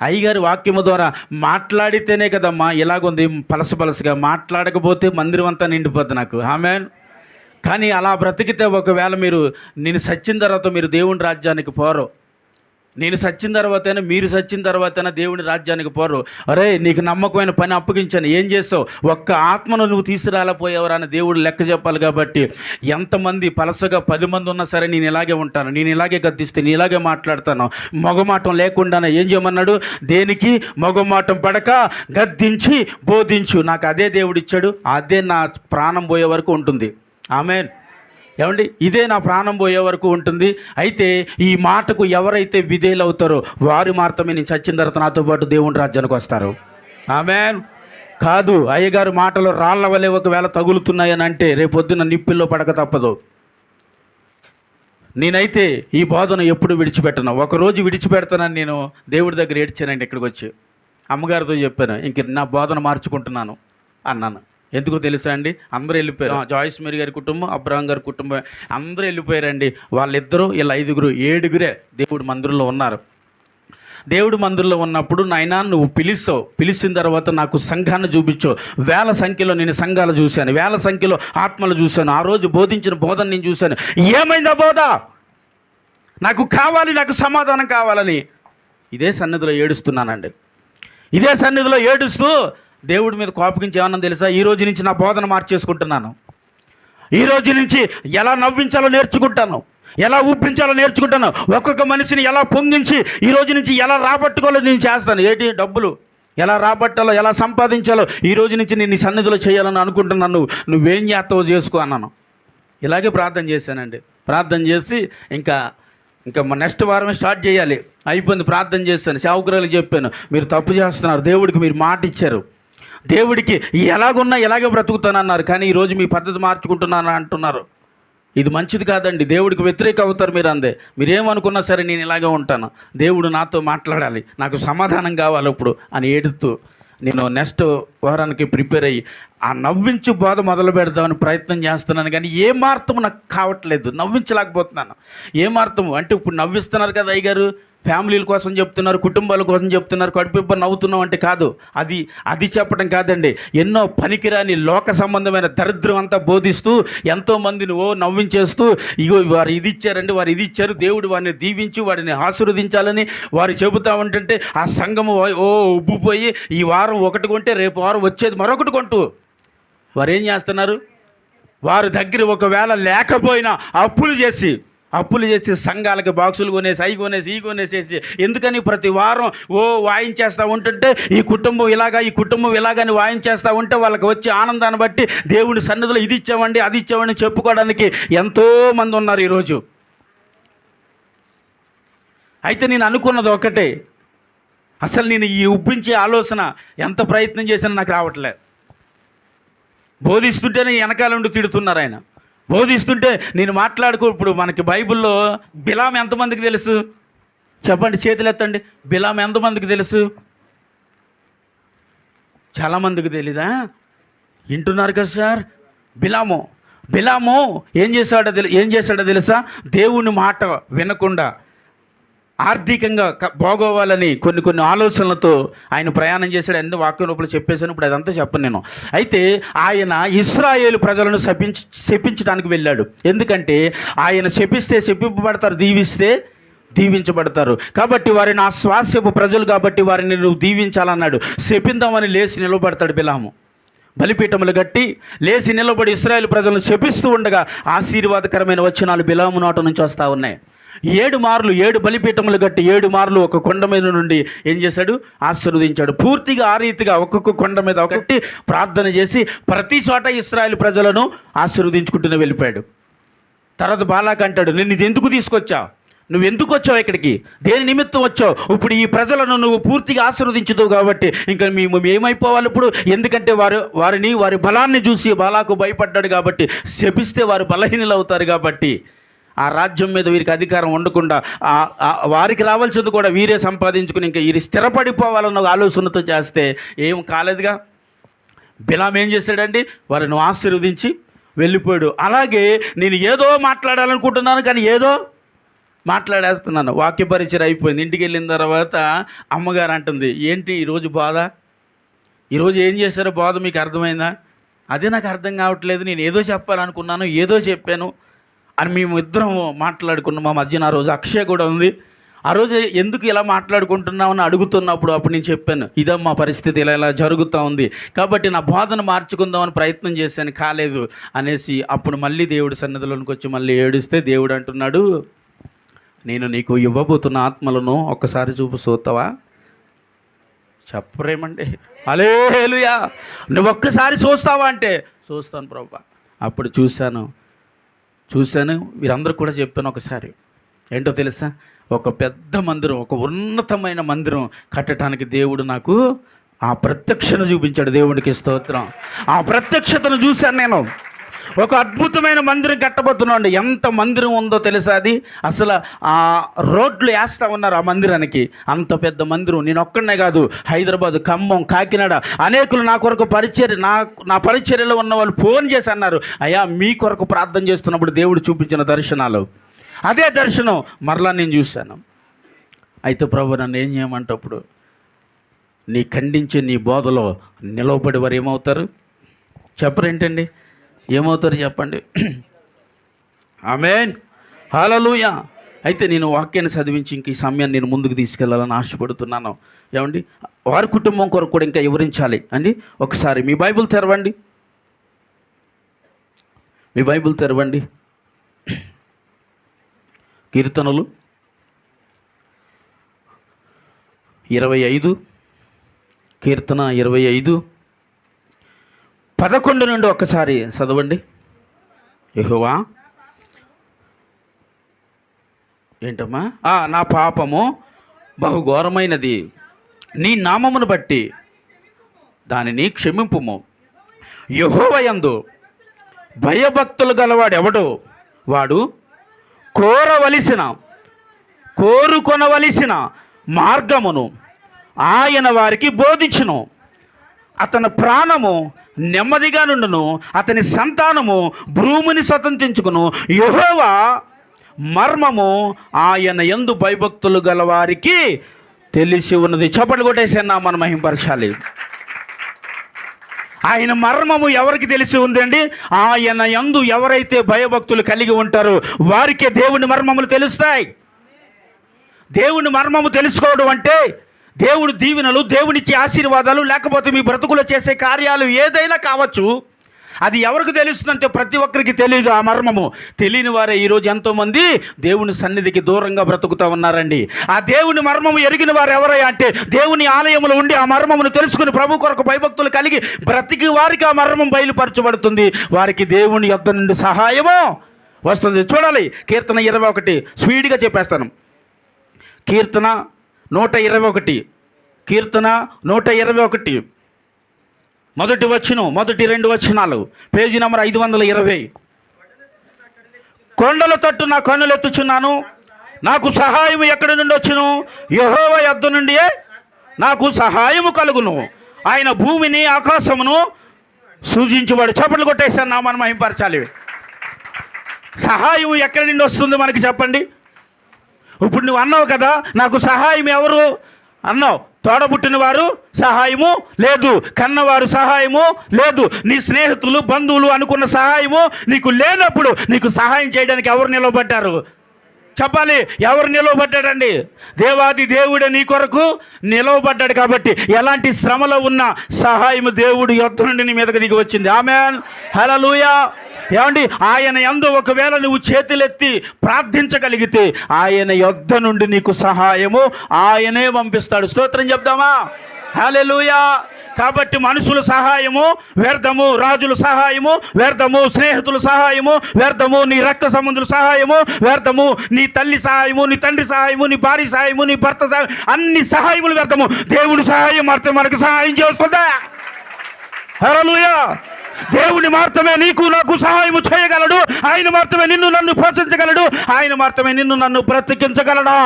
అయ్యగారి వాక్యము ద్వారా మాట్లాడితేనే కదమ్మా ఇలాగుంది పలసపలసగా, మాట్లాడకపోతే మందిరం అంతా నిండిపోద్ది నాకు. ఆమేన్. కానీ అలా బ్రతికితే ఒకవేళ నేను సచ్చిన తర్వాత మీరు దేవుని రాజ్యానికి పోరు. నేను సచ్చిన తర్వాతైనా, మీరు సచ్చిన తర్వాతైనా దేవుని రాజ్యానికి పోరు. అరే నీకు నమ్మకమైన పని అప్పగించాను, ఏం చేసావు, ఒక్క ఆత్మను నువ్వు తీసుకురాలేకపోయావరా అని దేవుడు లెక్క చెప్పాలి. కాబట్టి ఎంతమంది పలసగా 10 మంది ఉన్నా సరే నేను ఇలాగే ఉంటాను, నేను ఇలాగే గద్దిస్తే, నేను ఇలాగే మాట్లాడతాను. మొగమాటం లేకుండానే ఏం చేయమన్నాడు, దేనికి మొగమాటం పడక గద్దించి బోధించు. నాకు అదే దేవుడిచ్చాడు, అదే నా ప్రాణం పోయే వరకు ఉంటుంది. ఆమేన్. ఏమండి, ఇదే నా ప్రాణం పోయే వరకు ఉంటుంది. అయితే ఈ మాటకు ఎవరైతే విధేయులు అవుతారో వారు మాత్రమే నేను చచ్చిన తర్వాత నాతో పాటు దేవుని రాజ్యానికి వస్తారు. ఆమేన్. కాదు, అయ్యగారు మాటలు రాళ్ల వలె ఒకవేళ తగులుతున్నాయని అంటే రేపొద్దున నిప్పుల్లో పడక తప్పదు. నేనైతే ఈ బోధన ఎప్పుడు విడిచిపెట్టను. ఒకరోజు విడిచిపెడతానని నేను దేవుడి దగ్గర ఏడ్చానండి. ఇక్కడికి వచ్చి అమ్మగారితో చెప్పాను, ఇంక నా బోధన మార్చుకుంటున్నాను అన్నాను. ఎందుకో తెలుసా అండి, అందరూ వెళ్ళిపోయారు. జాయిస్ మేరీ గారి కుటుంబం, అబ్రహాం గారి కుటుంబం అందరూ వెళ్ళిపోయారండి. వాళ్ళిద్దరూ వీళ్ళ 5గురు 7గురే దేవుడి మందిరంలో ఉన్నారు. దేవుడి మందిరంలో ఉన్నప్పుడు నాయనా నువ్వు పిలిచిన తర్వాత నాకు సంఘాన్ని చూపించావు. వేల సంఖ్యలో నేను సంఘాలు చూశాను, వేల సంఖ్యలో ఆత్మలు చూశాను. ఆ రోజు బోధించిన బోధన నేను చూశాను. ఏమైందా బోధ? నాకు కావాలి, నాకు సమాధానం కావాలని ఇదే సన్నిధిలో ఏడుస్తున్నానండి. ఇదే సన్నిధిలో ఏడుస్తూ దేవుడి మీద కోపగించి ఏమన్నా తెలుసా, ఈ రోజు నుంచి నా బోధన మార్చేసుకుంటున్నాను. ఈ రోజు నుంచి ఎలా నవ్వించాలో నేర్చుకుంటాను, ఎలా ఊపించాలో నేర్చుకుంటాను. ఒక్కొక్క మనిషిని ఎలా పొంగించి ఈ రోజు నుంచి ఎలా రాబట్టుకోవాలో నేను చేస్తాను. ఏంటి డబ్బులు ఎలా రాబట్టాలో, ఎలా సంపాదించాలో ఈ రోజు నుంచి నేను నీ సన్నిధిలో చేయాలని అనుకుంటున్నాను. నువ్వేం చేస్తావో చేసుకో అన్నాను. ఇలాగే ప్రార్థన చేశానండి. ప్రార్థన చేసి ఇంకా నెక్స్ట్ వారమే స్టార్ట్ చేయాలి. అయిపోయింది, ప్రార్థన చేశాను. సేవకురాలకు చెప్పాను, మీరు తప్పు చేస్తున్నారు, దేవుడికి మీరు మాట ఇచ్చారు, దేవుడికి ఎలాగున్నా ఎలాగే బ్రతుకుతానన్నారు, కానీ ఈరోజు మీ పద్ధతి మార్చుకుంటున్నాను అంటున్నారు. ఇది మంచిది కాదండి, దేవుడికి వ్యతిరేక అవుతారు మీరు. మీరేమనుకున్నా సరే నేను ఇలాగే ఉంటాను, దేవుడు నాతో మాట్లాడాలి, నాకు సమాధానం కావాలి ఇప్పుడు అని ఏడుతూ నేను నెక్స్ట్ వారానికి ప్రిపేర్ అయ్యి ఆ నవ్వించు బోధ మొదలు పెడదామని ప్రయత్నం చేస్తున్నాను. కానీ ఏ మార్తము నాకు కావట్లేదు, నవ్వించలేకపోతున్నాను. ఏ మార్తము అంటే ఇప్పుడు నవ్విస్తున్నారు కదా అయ్యగారు, ఫ్యామిలీల కోసం చెప్తున్నారు, కుటుంబాల కోసం చెప్తున్నారు, కడుపు నవ్వుతున్నాం అంటే కాదు. అది చెప్పడం కాదండి. ఎన్నో పనికిరాని లోక సంబంధమైన దరిద్రం అంతా బోధిస్తూ ఎంతోమందిని నవ్వించేస్తూ, ఇగో వారు ఇది ఇచ్చారండి, వారు ఇది ఇచ్చారు, దేవుడు వారిని దీవించి వారిని ఆశీర్వదించాలని వారు చెబుతూ ఉంటుంటే ఆ సంఘము ఉబ్బిపోయి ఈ వారం ఒకటి కొంటే రేపు వారం వచ్చేది మరొకటి కొంటూ వారు ఏం చేస్తున్నారు, వారి దగ్గర ఒకవేళ లేకపోయినా అప్పులు చేసి సంఘాలకి బాక్సులు కొనేసి అవి కొనేసి ఈ కొనేసేసి, ఎందుకని ప్రతి వారం వాయించేస్తూ ఉంటుంటే ఈ కుటుంబం ఇలాగని వాయించేస్తూ ఉంటే వాళ్ళకి వచ్చే ఆనందాన్ని బట్టి దేవుడి సన్నిధిలో ఇది ఇచ్చామండి అది ఇచ్చామండి చెప్పుకోవడానికి ఎంతోమంది ఉన్నారు ఈరోజు. అయితే నేను అనుకున్నది ఒకటే, అసలు నేను ఈ ఉబ్బించే ఆలోచన ఎంత ప్రయత్నం చేసినా నాకు రావట్లేదు. బోధిస్తుంటేనే వెనకాల నుండి తిడుతున్నారు ఆయన. బోధిస్తుంటే నేను ఇప్పుడు మనకి బైబిల్లో బిలాం ఎంతమందికి తెలుసు చెప్పండి, చేతులు ఎత్తండి. బిలాం ఎంతమందికి తెలుసు? చాలామందికి తెలీదా? వింటున్నారు కదా సార్. బిలాము ఏం చేశాడో తెలుసా? దేవుని మాట వినకుండా ఆర్థికంగా బాగోవాలని కొన్ని ఆలోచనలతో ఆయన ప్రయాణం చేశాడు. అన్ని వాక్యం లోపల చెప్పేశాను, ఇప్పుడు అదంతా చెప్పను నేను. అయితే ఆయన ఇశ్రాయేలు ప్రజలను శపించడానికి వెళ్ళాడు. ఎందుకంటే ఆయన శపిస్తే శపింపబడతారు, దీవిస్తే దీవించబడతారు. కాబట్టి వారిని ఆ స్వాస్యపు ప్రజలు కాబట్టి వారిని నువ్వు దీవించాలన్నాడు. శపిందామని లేచి నిలబడతాడు బిలాము. బలిపీఠములు కట్టి లేచి నిలబడి ఇశ్రాయేలు ప్రజలను శపిస్తూ ఉండగా ఆశీర్వాదకరమైన వచనాలు బిలాము నోట నుంచి వస్తూ ఉన్నాయి. 7 మార్లు 7 బలిపీఠములు కట్టి 7 మార్లు ఒక కొండ మీద నుండి ఏం చేశాడు? ఆశీర్వదించాడు. పూర్తిగా ఆ రీతిగా ఒక్కొక్క కొండ మీద ఒకటి ప్రార్థన చేసి ప్రతి చోట ఇశ్రాయేలు ప్రజలను ఆశీర్వదించుకుంటూనే వెళ్ళిపోయాడు. తర్వాత బాలాక్ అంటాడు, నిన్ను ఇది ఎందుకు తీసుకొచ్చావు? నువ్వు ఎందుకు వచ్చావు ఇక్కడికి? దేని నిమిత్తం వచ్చావు? ఇప్పుడు ఈ ప్రజలను నువ్వు పూర్తిగా ఆశీర్వదించదు కాబట్టి ఇంకా మేము ఏమైపోవాలి ఇప్పుడు? ఎందుకంటే వారి బలాన్ని చూసి బాలాకు భయపడ్డాడు కాబట్టి, శపిస్తే వారు బలహీనులు అవుతారు కాబట్టి ఆ రాజ్యం మీద వీరికి అధికారం ఉండకుండా వారికి రావాల్సింది కూడా వీరే సంపాదించుకుని ఇంకా వీరి స్థిరపడిపోవాలన్న ఆలోచనతో చేస్తే ఏం కాలేదుగా. బిలాం ఏం చేశాడండి? వారిని ఆశీర్వదించి వెళ్ళిపోయాడు. అలాగే నేను ఏదో మాట్లాడాలనుకుంటున్నాను, కానీ ఏదో మాట్లాడేస్తున్నాను. వాక్య పరిచయం అయిపోయింది. ఇంటికి వెళ్ళిన తర్వాత అమ్మగారు అంటుంది, ఏంటి ఈరోజు బోధ, ఈరోజు ఏం చేశారో బోధ మీకు అర్థమైందా? అదే నాకు అర్థం కావట్లేదు, నేను ఏదో చెప్పాలనుకున్నాను, ఏదో చెప్పాను అని మేము ఇద్దరం మాట్లాడుకున్నాం. మా మధ్యన ఆ రోజు అక్షయ కూడా ఉంది. ఆ రోజు ఎందుకు ఇలా మాట్లాడుకుంటున్నామని అడుగుతున్నప్పుడు అప్పుడు నేను చెప్పాను, ఇదమ్మా పరిస్థితి, ఇలా ఇలా జరుగుతూ ఉంది, కాబట్టి నా బోధన మార్చుకుందామని ప్రయత్నం చేశాను, కాలేదు అనేసి అప్పుడు మళ్ళీ దేవుడి సన్నిధిలోనికి వచ్చి మళ్ళీ ఏడుస్తే దేవుడు అంటున్నాడు, నేను నీకు ఇవ్వబోతున్న ఆత్మలను ఒక్కసారి చూస్తావా? చెప్పరేమండి, హల్లెలూయా. నువ్వు ఒక్కసారి చూస్తావా అంటే చూస్తాను ప్రభువా. అప్పుడు చూశాను. వీరందరూ కూడా చెప్పాను. ఒకసారి ఏంటో తెలుసా, ఒక పెద్ద మందిరం, ఒక ఉన్నతమైన మందిరం కట్టడానికి దేవుడు నాకు ఆ ప్రత్యక్షను చూపించాడు. దేవుడికి స్తోత్రం. ఆ ప్రత్యక్షతను చూశాను నేను. ఒక అద్భుతమైన మందిరం కట్టబోతున్నాండి. ఎంత మందిరం ఉందో తెలుసా? అది అసలు ఆ రోడ్లు వేస్తూ ఉన్నారు ఆ మందిరానికి. అంత పెద్ద మందిరం. నేను ఒక్కడనే కాదు, హైదరాబాద్, ఖమ్మం, కాకినాడ అనేకులు నా కొరకు నా పరిచర్యలో ఉన్న వాళ్ళు ఫోన్ చేసి అన్నారు, అయ్యా మీ కొరకు ప్రార్థన చేస్తున్నప్పుడు దేవుడు చూపించిన దర్శనాలు, అదే దర్శనం మరలా నేను చూశాను. అయితే ప్రభు నన్ను ఏం చేయమంటప్పుడు, నీ ఖండించే నీ బోధలో నిలవబడి వారు ఏమవుతారు చెప్పరేంటండి? ఏమవుతారు చెప్పండి? ఆమేన్, హల్లెలూయా. అయితే నేను వాక్యాన్ని చదివించి ఇంక ఈ సమయాన్ని నేను ముందుకు తీసుకెళ్లాలని ఆశపడుతున్నాను. ఏమండి, వారి కుటుంబం కొరకు కూడా ఇంకా వివరించాలి అండి. ఒకసారి మీ బైబిల్ తెరవండి. కీర్తనలు 25, కీర్తన 25 11 నుండి ఒక్కసారి చదవండి. యెహోవా, ఏంటమ్మా? నా పాపము బహుఘోరమైనది, నీ నామమును బట్టి దానిని క్షమింపుము. యెహోవా యందు భయభక్తులు గలవాడు ఎవడో వాడు కోరుకొనవలసిన మార్గమును ఆయన వారికి బోధించును. అతని ప్రాణము నెమ్మదిగా నుండును, అతని సంతానము భూమిని స్వతంత్రించుకును. యెహోవా మర్మము ఆయన యందు భయభక్తులు గల వారికి తెలిసి ఉన్నది. చప్పట్లు కొట్టేసన్నా మనం మహింపరచాలి. ఆయన మర్మము ఎవరికి తెలిసి ఉందండి? ఆయన యందు ఎవరైతే భయభక్తులు కలిగి ఉంటారో వారికే దేవుని మర్మములు తెలుస్తాయి. దేవుని మర్మము తెలుసుకోవడం అంటే దేవుడు దీవెనలు, దేవునిచ్చే ఆశీర్వాదాలు, లేకపోతే మీ బ్రతుకులో చేసే కార్యాలు ఏదైనా కావచ్చు. అది ఎవరికి తెలుస్తుందంటే ప్రతి ఒక్కరికి తెలియదు ఆ మర్మము. తెలియని వారే ఈరోజు ఎంతోమంది దేవుని సన్నిధికి దూరంగా బ్రతుకుతూ ఉన్నారండి. ఆ దేవుని మర్మము ఎరిగిన వారు ఎవరయ్యా అంటే, దేవుని ఆలయములో ఉండి ఆ మర్మమును తెలుసుకుని ప్రభు కొరకు భయభక్తులు కలిగి బ్రతికి వారికి ఆ మర్మం బయలుపరచబడుతుంది. వారికి దేవుని యొద్ద నుండి సహాయము వస్తుంది. చూడాలి, కీర్తన 21 స్పీడ్గా చెప్పేస్తాను. కీర్తన 121 మొదటి 2 వచనాలు, పేజీ నెంబర్ 520. కొండల తట్టు నా కన్నులెత్తుచున్నాను, నాకు సహాయం ఎక్కడి నుండి వచ్చును? యెహోవా యొద్ద నుండియే నాకు సహాయము కలుగును. ఆయన భూమిని ఆకాశమును సూచించువాడు. చప్పట్లు కొట్టేసాను, నామాన్ని మహింపరచాలి. సహాయం ఎక్కడి నుండి వస్తుంది మనకి చెప్పండి? ఇప్పుడు నువ్వు అన్నావు కదా, నాకు సహాయం ఎవరు అన్నావు. తోడబుట్టిన వారు సహాయము లేదు, కన్నవారు సహాయము లేదు, నీ స్నేహితులు, బంధువులు అనుకున్న సహాయము నీకు లేనప్పుడు నీకు సహాయం చేయడానికి ఎవరు నిలబడ్డారు చెప్పాలి? ఎవరు నిలవబడ్డాడండి? దేవాది దేవుడే నీ కొరకు నిలవబడ్డాడు. కాబట్టి ఎలాంటి శ్రమలో ఉన్న సహాయం దేవుడు యొద్ద నుండి నీ మీదకి దిగి వచ్చింది. ఆమేన్, హల్లెలూయా. ఏమండి, ఆయన యందు ఒకవేళ నువ్వు చేతులెత్తి ప్రార్థించగలిగితే ఆయన యొద్ద నుండి నీకు సహాయము ఆయనే పంపిస్తాడు. స్తోత్రం చెప్దామా? హల్లెలూయా. కాబట్టి మనుషుల సహాయము వ్యర్థము, రాజుల సహాయము వ్యర్థము, స్నేహితుల సహాయము వ్యర్థము, నీ రక్త సంబంధుల సహాయము వ్యర్థము, నీ తల్లి సహాయము, నీ తండ్రి సహాయము, నీ భార్య సహాయము, నీ భర్త సహాయం, అన్ని సహాయములు వ్యర్థము. దేవుడి సహాయం మాత్రమే మనకు సహాయం చేస్తుందా? హల్లెలూయా. దేవుని మాత్రమే నీకు నాకు సహాయం చేయగలడు. ఆయన మాత్రమే నిన్ను నన్ను పోషించగలడు. ఆయన మాత్రమే నిన్ను నన్ను బ్రతికించగలడు.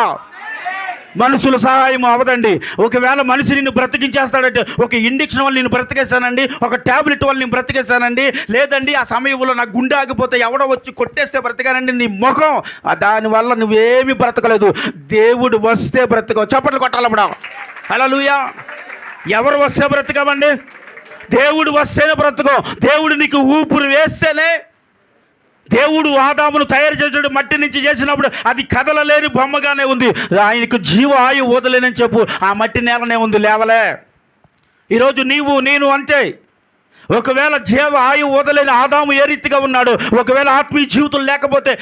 మనుషుల సహాయం అవదండి. ఒకవేళ మనిషి నిన్ను బ్రతికించేస్తాడంటే, ఒక ఇంజెక్షన్ వల్ల నేను బ్రతికేశానండి, ఒక ట్యాబ్లెట్ వల్ల నేను బ్రతికేశానండి, లేదండి ఆ సమయంలో నా గుండె ఆగిపోతే ఎవడో వచ్చి కొట్టేస్తే బ్రతికానండి, నీ ముఖం దానివల్ల నువ్వేమీ బ్రతకలేదు. దేవుడు వస్తే బ్రతకవు. చప్పట్లు కొట్టాలప్పుడు. హల్లెలూయా. ఎవరు వస్తే బ్రతకమండి? దేవుడు వస్తేనే బ్రతకం. దేవుడు నీకు ఊపిరి వేస్తేనే. దేవుడు ఆదామును తయారు చేసాడు, మట్టి నుంచి చేసినప్పుడు అది కదలలేని బొమ్మగానే ఉంది. ఆయనకు జీవ ఆయువు వదలేనని చెప్పు, ఆ మట్టి నేలనే ఉంది, లేవలే. ఈరోజు నీవు నేను అంతే. ఒకవేళ జీవ ఆయువు వదలేని ఆదాము ఏ రీతిగా ఉన్నాడు, ఒకవేళ ఆత్మీయ జీవితం లేకపోతే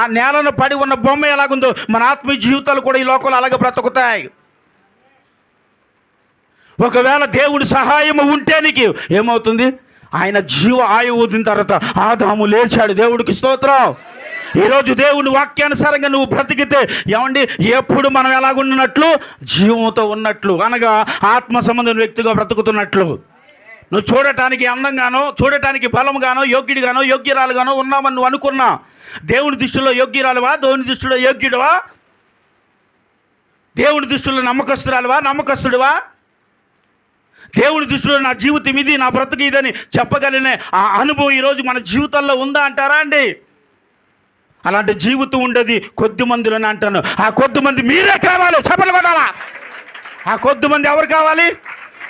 ఆ నేలను పడి ఉన్న బొమ్మ ఎలాగుందో మన ఆత్మీయ జీవితాలు కూడా ఈ లోకంలో అలాగే బ్రతుకుతాయి. ఒకవేళ దేవుడి సహాయం ఉంటే నీకు ఏమవుతుంది? ఆయన జీవ ఆయువు వదిలిన తర్వాత ఆదాము లేచాడు. దేవుడికి స్తోత్రం. ఈరోజు దేవుని వాక్యానుసారంగా నువ్వు బ్రతికితే ఏమండి, ఎప్పుడు మనం ఎలాగున్నట్లు? జీవంతో ఉన్నట్లు, అనగా ఆత్మ సంబంధం వ్యక్తిగా బ్రతుకుతున్నట్లు. నువ్వు చూడటానికి అందంగానో, చూడటానికి బలంగానో, యోగ్యుడిగానో, యోగ్యురాలుగానో ఉన్నామని నువ్వు అనుకున్నా, దేవుని దృష్టిలో యోగ్యురాలువా? దేవుని దృష్టిలో యోగ్యుడువా? దేవుని దృష్టిలో నమ్మకస్తురాలువా? నమ్మకస్తుడువా? దేవుని దృష్టిలో నా జీవితం ఇది, నా బ్రతుకు ఇదని చెప్పగలిగిన ఆ అనుభవం ఈరోజు మన జీవితంలో ఉందా అంటారా అండి? అలాంటి జీవితం ఉండేది కొద్ది మందిలోనే అంటాను. ఆ కొద్ది మంది మీరే కావాలి. చప్పట్లు కొట్టాలా? ఆ కొద్ది మంది ఎవరు కావాలి?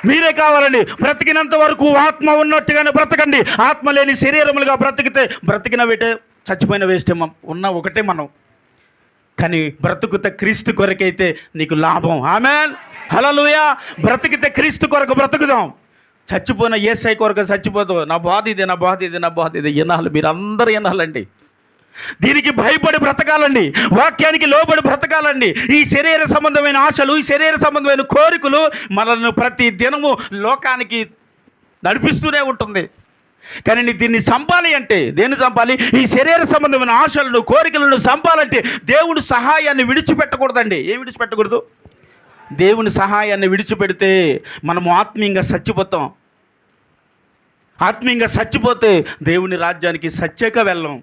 మీరే కావాలండి. బ్రతికినంత వరకు ఆత్మ ఉన్నట్టుగానే బ్రతకండి. ఆత్మ లేని శరీరములుగా బ్రతికితే బ్రతికిన వేటే, చచ్చిపోయిన వేస్తే ఉన్న ఒకటే మనం. కానీ బ్రతుకుత క్రీస్తు కొరకైతే నీకు లాభం. ఆమేన్. హల్లెలూయా. బ్రతికితే క్రీస్తు కొరకు బ్రతుకుదాం. చచ్చిపోయిన యేసయ్య కొరకు చచ్చిపోతాం. నా బాధ ఇది, నా బాధ ఇది, నా బాధ ఇది. వినాలి, మీరు అందరూ వినాలండి. దీనికి భయపడి బ్రతకాలండి. వాక్యానికి లోబడి బ్రతకాలండి. ఈ శరీర సంబంధమైన ఆశలు, ఈ శరీర సంబంధమైన కోరికలు మనల్ని ప్రతి దినము లోకానికి నడిపిస్తూనే ఉంటుంది. కానీ దీన్ని చంపాలి అంటే దేన్ని చంపాలి? ఈ శరీర సంబంధమైన ఆశలను, కోరికలను చంపాలంటే దేవుడి సహాయాన్ని విడిచిపెట్టకూడదండి. ఏం విడిచిపెట్టకూడదు? దేవుని సహాయాన్ని విడిచిపెడితే మనము ఆత్మీయంగా చచ్చిపోతాం. ఆత్మీయంగా చచ్చిపోతే దేవుని రాజ్యానికి సత్యక వెళ్ళం.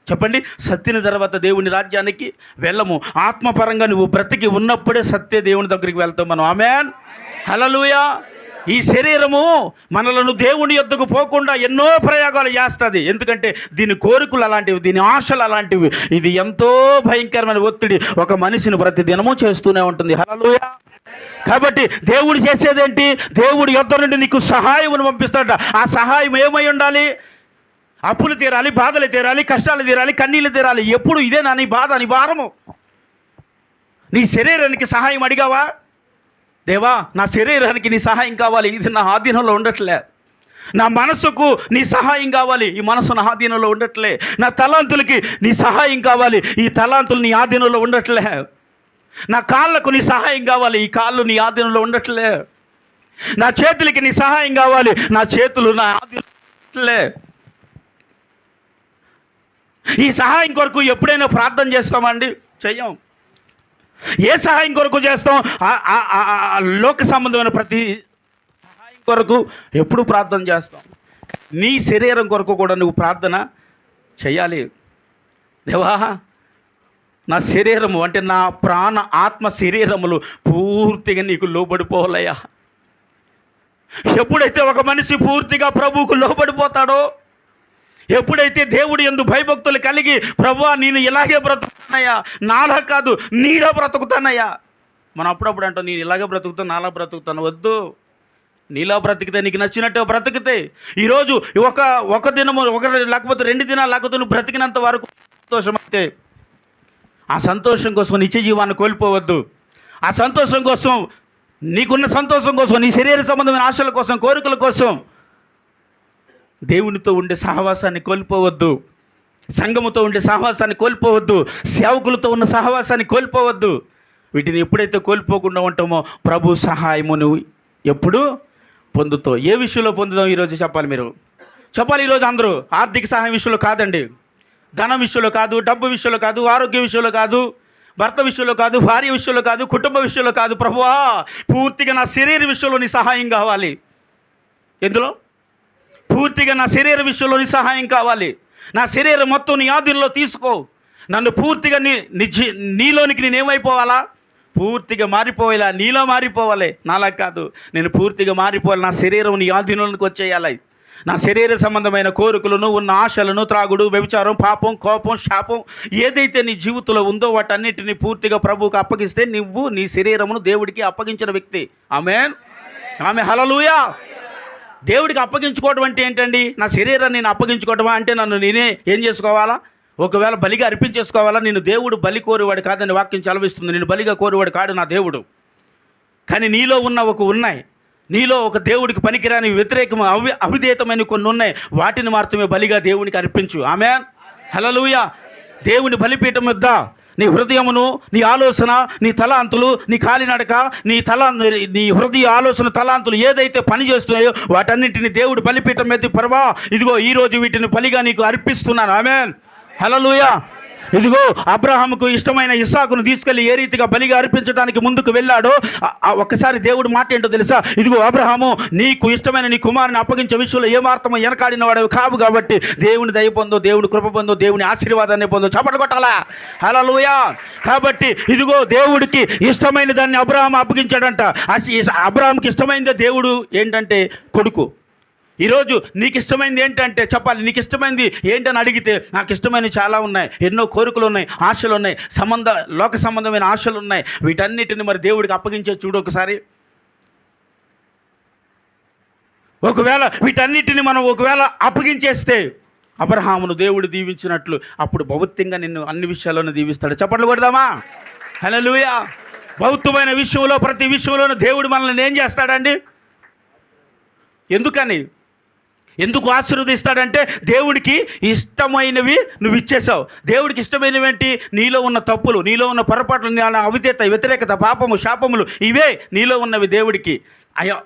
చెప్పండి, సత్యని తర్వాత దేవుని రాజ్యానికి వెళ్ళము. ఆత్మపరంగా నువ్వు బ్రతికి ఉన్నప్పుడే సత్య దేవుని దగ్గరికి వెళ్తాం మనం. ఆమేన్. హల్లెలూయా. ఈ శరీరము మనలను దేవుని యొద్దకు పోకుండా ఎన్నో ప్రయోగాలు చేస్తుంది. ఎందుకంటే దీని కోరికలు అలాంటివి, దీని ఆశలు అలాంటివి. ఇది ఎంతో భయంకరమైన ఒత్తిడి ఒక మనిషిని ప్రతి దినము చేస్తూనే ఉంటుంది. హల్లెలూయా. కాబట్టి దేవుడు చేసేదేంటి? దేవుడి యొద్ద నుండి నీకు సహాయమును పంపిస్తాడట. ఆ సహాయం ఏమై ఉండాలి? అప్పులు తీరాలి, బాధలు తీరాలి, కష్టాలు తీరాలి, కన్నీళ్ళు తీరాలి. ఎప్పుడు ఇదేనా నీ బాధ, నీ భారము? నీ శరీరానికి సహాయం అడిగావా? దేవా, నా శరీరానికి నీ సహాయం కావాలి, ఇది నా ఆధీనంలో ఉండట్లే. నా మనసుకు నీ సహాయం కావాలి, ఈ మనసు నా ఆధీనంలో ఉండట్లే. నా తలాంతులకి నీ సహాయం కావాలి, ఈ తలాంతులు నీ ఆధీనంలో ఉండట్లే. నా కాళ్ళకు నీ సహాయం కావాలి, ఈ కాళ్ళు నీ ఆధీనంలో ఉండట్లే. నా చేతులకి నీ సహాయం కావాలి, నా చేతులు నా ఆధీనంలో ఉండట్లే. ఈ సహాయం కొరకు ఎప్పుడైనా ప్రార్థన చేస్తామండి? చెయ్యం. ఏ సహాయం కొరకు చేస్తాం? లోక సంబంధమైన ప్రతి సహాయం కొరకు ఎప్పుడు ప్రార్థన చేస్తాం. నీ శరీరం కొరకు కూడా నువ్వు ప్రార్థన చేయాలి. దేవా, నా శరీరము అంటే నా ప్రాణ ఆత్మ శరీరములు పూర్తిగా నీకు లోబడిపోవాలయ్యా. ఎప్పుడైతే ఒక మనిషి పూర్తిగా ప్రభువుకు లోబడిపోతాడో, ఎప్పుడైతే దేవుడి యందు భయభక్తులు కలిగి, ప్రభువా నేను ఇలాగే బ్రతుకుతానయ్యా, నాలా కాదు నీలా బ్రతుకుతానయ్యా. మనం అప్పుడప్పుడు అంటాం, నేను ఇలాగే బ్రతుకుతాను, నాలా బ్రతుకుతాను. వద్దు, నీలా బ్రతికితే, నీకు నచ్చినట్టు బ్రతికితే, ఈరోజు ఒక దినము, లేకపోతే 2 దినాలు, లేకపోతే నువ్వు బ్రతికినంత వరకు సంతోషం అయితే, ఆ సంతోషం కోసం నిత్య జీవాన్ని కోల్పోవద్దు. ఆ సంతోషం కోసం, నీకున్న సంతోషం కోసం, నీ శరీర సంబంధమైన ఆశల కోసం, కోరికల కోసం దేవునితో ఉండే సహవాసాన్ని కోల్పోవద్దు. సంఘముతో ఉండే సహవాసాన్ని కోల్పోవద్దు. సేవకులతో ఉన్న సహవాసాన్ని కోల్పోవద్దు. వీటిని ఎప్పుడైతే కోల్పోకుండా ఉంటామో ప్రభు సహాయము నువ్వు ఎప్పుడు పొందుతావు. ఏ విషయంలో పొందుదాం ఈరోజు చెప్పాలి. మీరు చెప్పాలి ఈరోజు అందరూ. ఆర్థిక సహాయం విషయంలో కాదండి, ధనం విషయంలో కాదు, డబ్బు విషయంలో కాదు, ఆరోగ్య విషయంలో కాదు, భర్త విషయంలో కాదు, భార్య విషయంలో కాదు, కుటుంబ విషయంలో కాదు. ప్రభువా, పూర్తిగా నా శరీర విషయంలో నీ సహాయం కావాలి. ఎందులో? పూర్తిగా నా శరీర విషయంలో నీ సహాయం కావాలి. నా శరీరం మొత్తం నీ ఆధీనంలో తీసుకో. నన్ను పూర్తిగా నీలోనికి నేనేమైపోవాలా? పూర్తిగా మారిపోయేలా నీలో మారిపోవాలి, నాలా కాదు. నేను పూర్తిగా మారిపోవాలి. నా శరీరం నీ ఆధీనంలోకి వచ్చేయాలి. నా శరీర సంబంధమైన కోరికలను, ఉన్న ఆశలను, త్రాగుడు, వ్యభిచారం, పాపం, కోపం, శాపం ఏదైతే నీ జీవితంలో ఉందో వాటన్నిటిని పూర్తిగా ప్రభువుకు అప్పగిస్తే నువ్వు నీ శరీరమును దేవుడికి అప్పగించిన వ్యక్తి. ఆమేన్. హల్లెలూయా. దేవుడికి అప్పగించుకోవడం అంటే ఏంటండి? నా శరీరాన్ని నేను అప్పగించుకోవడమా అంటే నన్ను నేనే ఏం చేసుకోవాలా? ఒకవేళ బలిగా అర్పించేసుకోవాలా? నేను దేవుడు బలి కోరేవాడు కాదని వాక్యం చలవిస్తుంది. నేను బలిగా కోరేవాడు కాడు నా దేవుడు. కానీ నీలో ఉన్నాయి, నీలో ఒక దేవుడికి పనికిరాని వ్యతిరేకం అవిధేయతమైన కొన్ని ఉన్నాయి. వాటిని మాత్రమే బలిగా దేవునికి అర్పించు. ఆమేన్. హల్లెలూయా. దేవుని బలిపీఠం వద్ద నీ హృదయమును, నీ ఆలోచన, నీ తలాంతులు, నీ కాలినడక, నీ హృదయ ఆలోచన తలాంతులు ఏదైతే పని చేస్తున్నాయో వాటన్నింటిని దేవుడు బలిపీఠం మీద పరవా ఇదిగో ఈరోజు వీటిని బలిగా నీకు అర్పిస్తున్నాను. ఆమేన్. హల్లెలూయా. ఇదిగో అబ్రహాముకు ఇష్టమైన ఇస్సాకును తీసుకెళ్లి ఏ రీతిగా బలిగా అర్పించడానికి ముందుకు వెళ్ళాడో ఒక్కసారి దేవుడు మాట ఏంటో తెలుసా? ఇదిగో అబ్రహాము, నీకు ఇష్టమైన నీ కుమారుని అప్పగించే విషయంలో ఏమాత్రమో వెనకాడిన వాడు కావు కాబట్టి దేవుని దయ పొందో, దేవుని కృప పొందో, దేవుని ఆశీర్వాదాన్ని పొందో. చప్పట్లు కొట్టాలా? హల్లెలూయా. కాబట్టి ఇదిగో దేవుడికి ఇష్టమైన దాన్ని అబ్రహాము అప్పగించాడంట. అబ్రహాముకి ఇష్టమైనదే దేవుడు ఏంటంటే కొడుకు. ఈరోజు నీకు ఇష్టమైనది ఏంటంటే చెప్పాలి. నీకు ఇష్టమైనది ఏంటని అడిగితే నాకు ఇష్టమైనవి చాలా ఉన్నాయి, ఎన్నో కోరికలు ఉన్నాయి, ఆశలు ఉన్నాయి, లోక సంబంధమైన ఆశలు ఉన్నాయి. వీటన్నిటిని మరి దేవుడికి అప్పగించే చూడు ఒకసారి. ఒకవేళ వీటన్నిటిని మనం అప్పగించేస్తే అబ్రహామును దేవుడు దీవించినట్లు అప్పుడు భౌతికంగా నిన్ను అన్ని విషయాల్లోనూ దీవిస్తాడు. చప్పట్లు కొడదామా? హల్లెలూయా. భౌతికమైన విషయంలో ప్రతి విషయంలోనూ దేవుడు మనల్ని ఏం చేస్తాడండి? ఎందుకు ఆశీర్వదిస్తాడంటే దేవుడికి ఇష్టమైనవి నువ్వు ఇచ్చేసావు. దేవుడికి ఇష్టమైనవి ఏంటి? నీలో ఉన్న తప్పులు, నీలో ఉన్న పొరపాట్లు, అవిధేయత, వ్యతిరేకత, పాపము, శాపములు ఇవే నీలో ఉన్నవి. దేవుడికి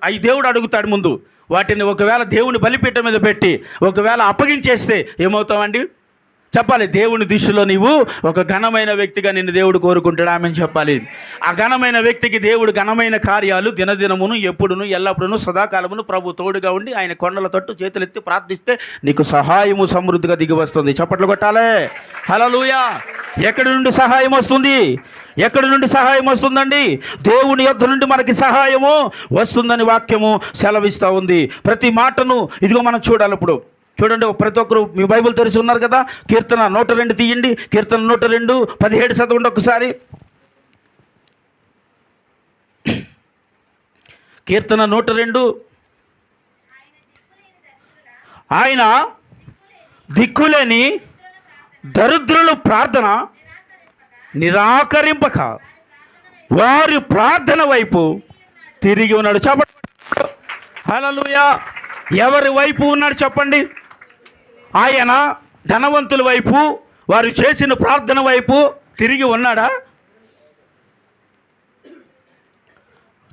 అవి దేవుడు అడుగుతాడు ముందు. వాటిని ఒకవేళ దేవుని బలిపీఠం మీద పెట్టి ఒకవేళ అప్పగించేస్తే ఏమవుతావండి? చెప్పాలి. దేవుని దృష్టిలో నీవు ఒక ఘనమైన వ్యక్తిగా నిన్ను దేవుడు కోరుకుంటాడు. ఆమెను చెప్పాలి. ఆ ఘనమైన వ్యక్తికి దేవుడు ఘనమైన కార్యాలు దినదినమును, ఎప్పుడును, ఎల్లప్పుడూ, సదాకాలమును ప్రభు తోడుగా ఉండి ఆయన కొండల తట్టు చేతులెత్తి ప్రార్థిస్తే నీకు సహాయము సమృద్ధిగా దిగి వస్తుంది. చప్పట్లు కొట్టాలే. హల్లెలూయా. ఎక్కడి నుండి సహాయం వస్తుంది? ఎక్కడి నుండి సహాయం వస్తుందండి? దేవుని యొద్ద నుండి మనకి సహాయము వస్తుందని వాక్యము సెలవిస్తూ ఉంది. ప్రతి మాటను ఇదిగో మనం చూడాలి. ఇప్పుడు చూడండి, ప్రతి ఒక్కరు మీ బైబిల్ తెరిచి ఉన్నారు కదా. కీర్తన 102 తీయండి. కీర్తన 102 17 చదవండి ఒకసారి. కీర్తన 102. ఆయన దిక్కులేని దరిద్రుల ప్రార్థన నిరాకరింపక వారి ప్రార్థన వైపు తిరిగి ఉన్నాడు. చెప్పండి. హల్లెలూయా. ఎవరి వైపు ఉన్నాడు చెప్పండి? ఆయన ధనవంతుల వైపు, వారు చేసిన ప్రార్థన వైపు తిరిగి ఉన్నాడా?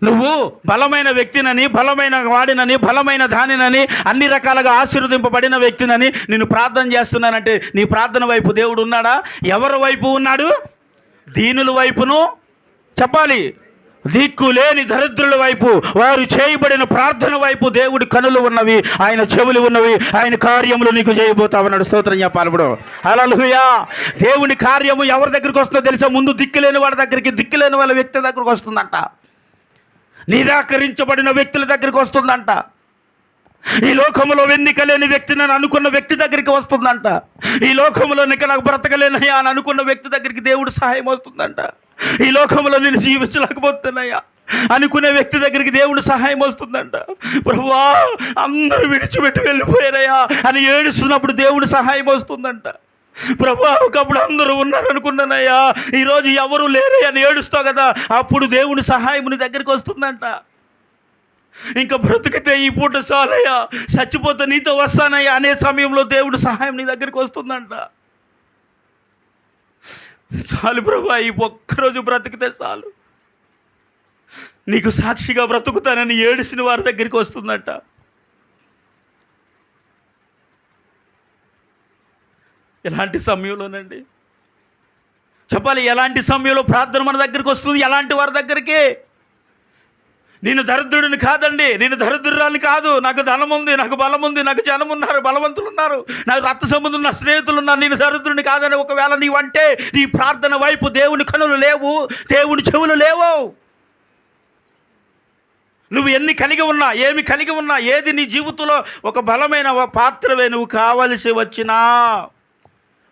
నువ్వు బలమైన వ్యక్తినని, బలమైన వాడినని, బలమైన దానినని, అన్ని రకాలుగా ఆశీర్వదింపబడిన వ్యక్తినని నేను ప్రార్థన చేస్తున్నానంటే నీ ప్రార్థన వైపు దేవుడు ఉన్నాడా? ఎవరి వైపు ఉన్నాడు? దీనుల వైపును చెప్పాలి. దిక్కు లేని దరిద్రుల వైపు, వారు చేయబడిన ప్రార్థన వైపు దేవుడి కనులు ఉన్నవి, ఆయన చెవులు ఉన్నవి, ఆయన కార్యములు నీకు చేయబోతామన్నాడు. స్తోత్రం చెప్పాలి. ఇప్పుడు హల్లెలూయా. దేవుని కార్యము ఎవరి దగ్గరికి వస్తుందో తెలుసా? ముందు దిక్కులేని వాడి దగ్గరికి, దిక్కులేని వాళ్ళ వ్యక్తి దగ్గరికి వస్తుందంట. నిరాకరించబడిన వ్యక్తుల దగ్గరికి వస్తుందంట. ఈ లోకంలో ఎన్నిక లేని వ్యక్తిని అని అనుకున్న వ్యక్తి దగ్గరికి వస్తుందంట. ఈ లోకంలో నాకు బ్రతకలేనయ్యా అని అనుకున్న వ్యక్తి దగ్గరికి దేవుడు సహాయం వస్తుందంట. ఈ లోకంలో నేను జీవించలేకపోతున్నాయా అనుకునే వ్యక్తి దగ్గరికి దేవుడు సహాయం వస్తుందంట. ప్రభువా, అందరూ విడిచిపెట్టి వెళ్ళిపోయారయ్యా అని ఏడుస్తున్నప్పుడు దేవుడు సహాయం వస్తుందంట. ప్రభువా, ఒకప్పుడు అందరూ ఉన్నారు అనుకున్నానయ్యా, ఈరోజు ఎవరు లేరయ్యా అని ఏడుస్తావు కదా, అప్పుడు దేవుడి సహాయం నీ దగ్గరికి వస్తుందంట. ఇంకా బ్రతికితే ఈ పూట చాలయ్యా, చచ్చిపోతే నీతో వస్తానయ్యా అనే సమయంలో దేవుడు సహాయం నీ దగ్గరికి వస్తుందంట. చాలు ప్రభువా, ఈ ఒక్కరోజు బ్రతికితే చాలు, నీకు సాక్షిగా బ్రతుకుతానని ఏడిసిన వారి దగ్గరికి వస్తుందంట. ఎలాంటి సమయంలోనండి చెప్పాలి? ఎలాంటి సమయంలో ప్రార్థన మన దగ్గరికి వస్తుంది? ఎలాంటి వారి దగ్గరికి? నేను దరిద్రుడిని కాదండి, నేను దరిద్రురాలు కాదు. నాకు ధనం ఉంది, నాకు బలం ఉంది, నాకు జనం ఉన్నారు, బలవంతులు ఉన్నారు, నాకు రక్త సంబంధులు, నా స్నేహితులు ఉన్నారు. నేను దరిద్రుడిని కాదని ఒకవేళ నీవంటే నీ ప్రార్థన వైపు దేవుని కనులు లేవు, దేవుని చెవులు లేవు. నువ్వు ఎన్ని కలిగి ఉన్నా, ఏమి కలిగి ఉన్నా, ఏది నీ జీవితంలో ఒక బలమైన పాత్రవే నువ్వు కావలసి వచ్చినా,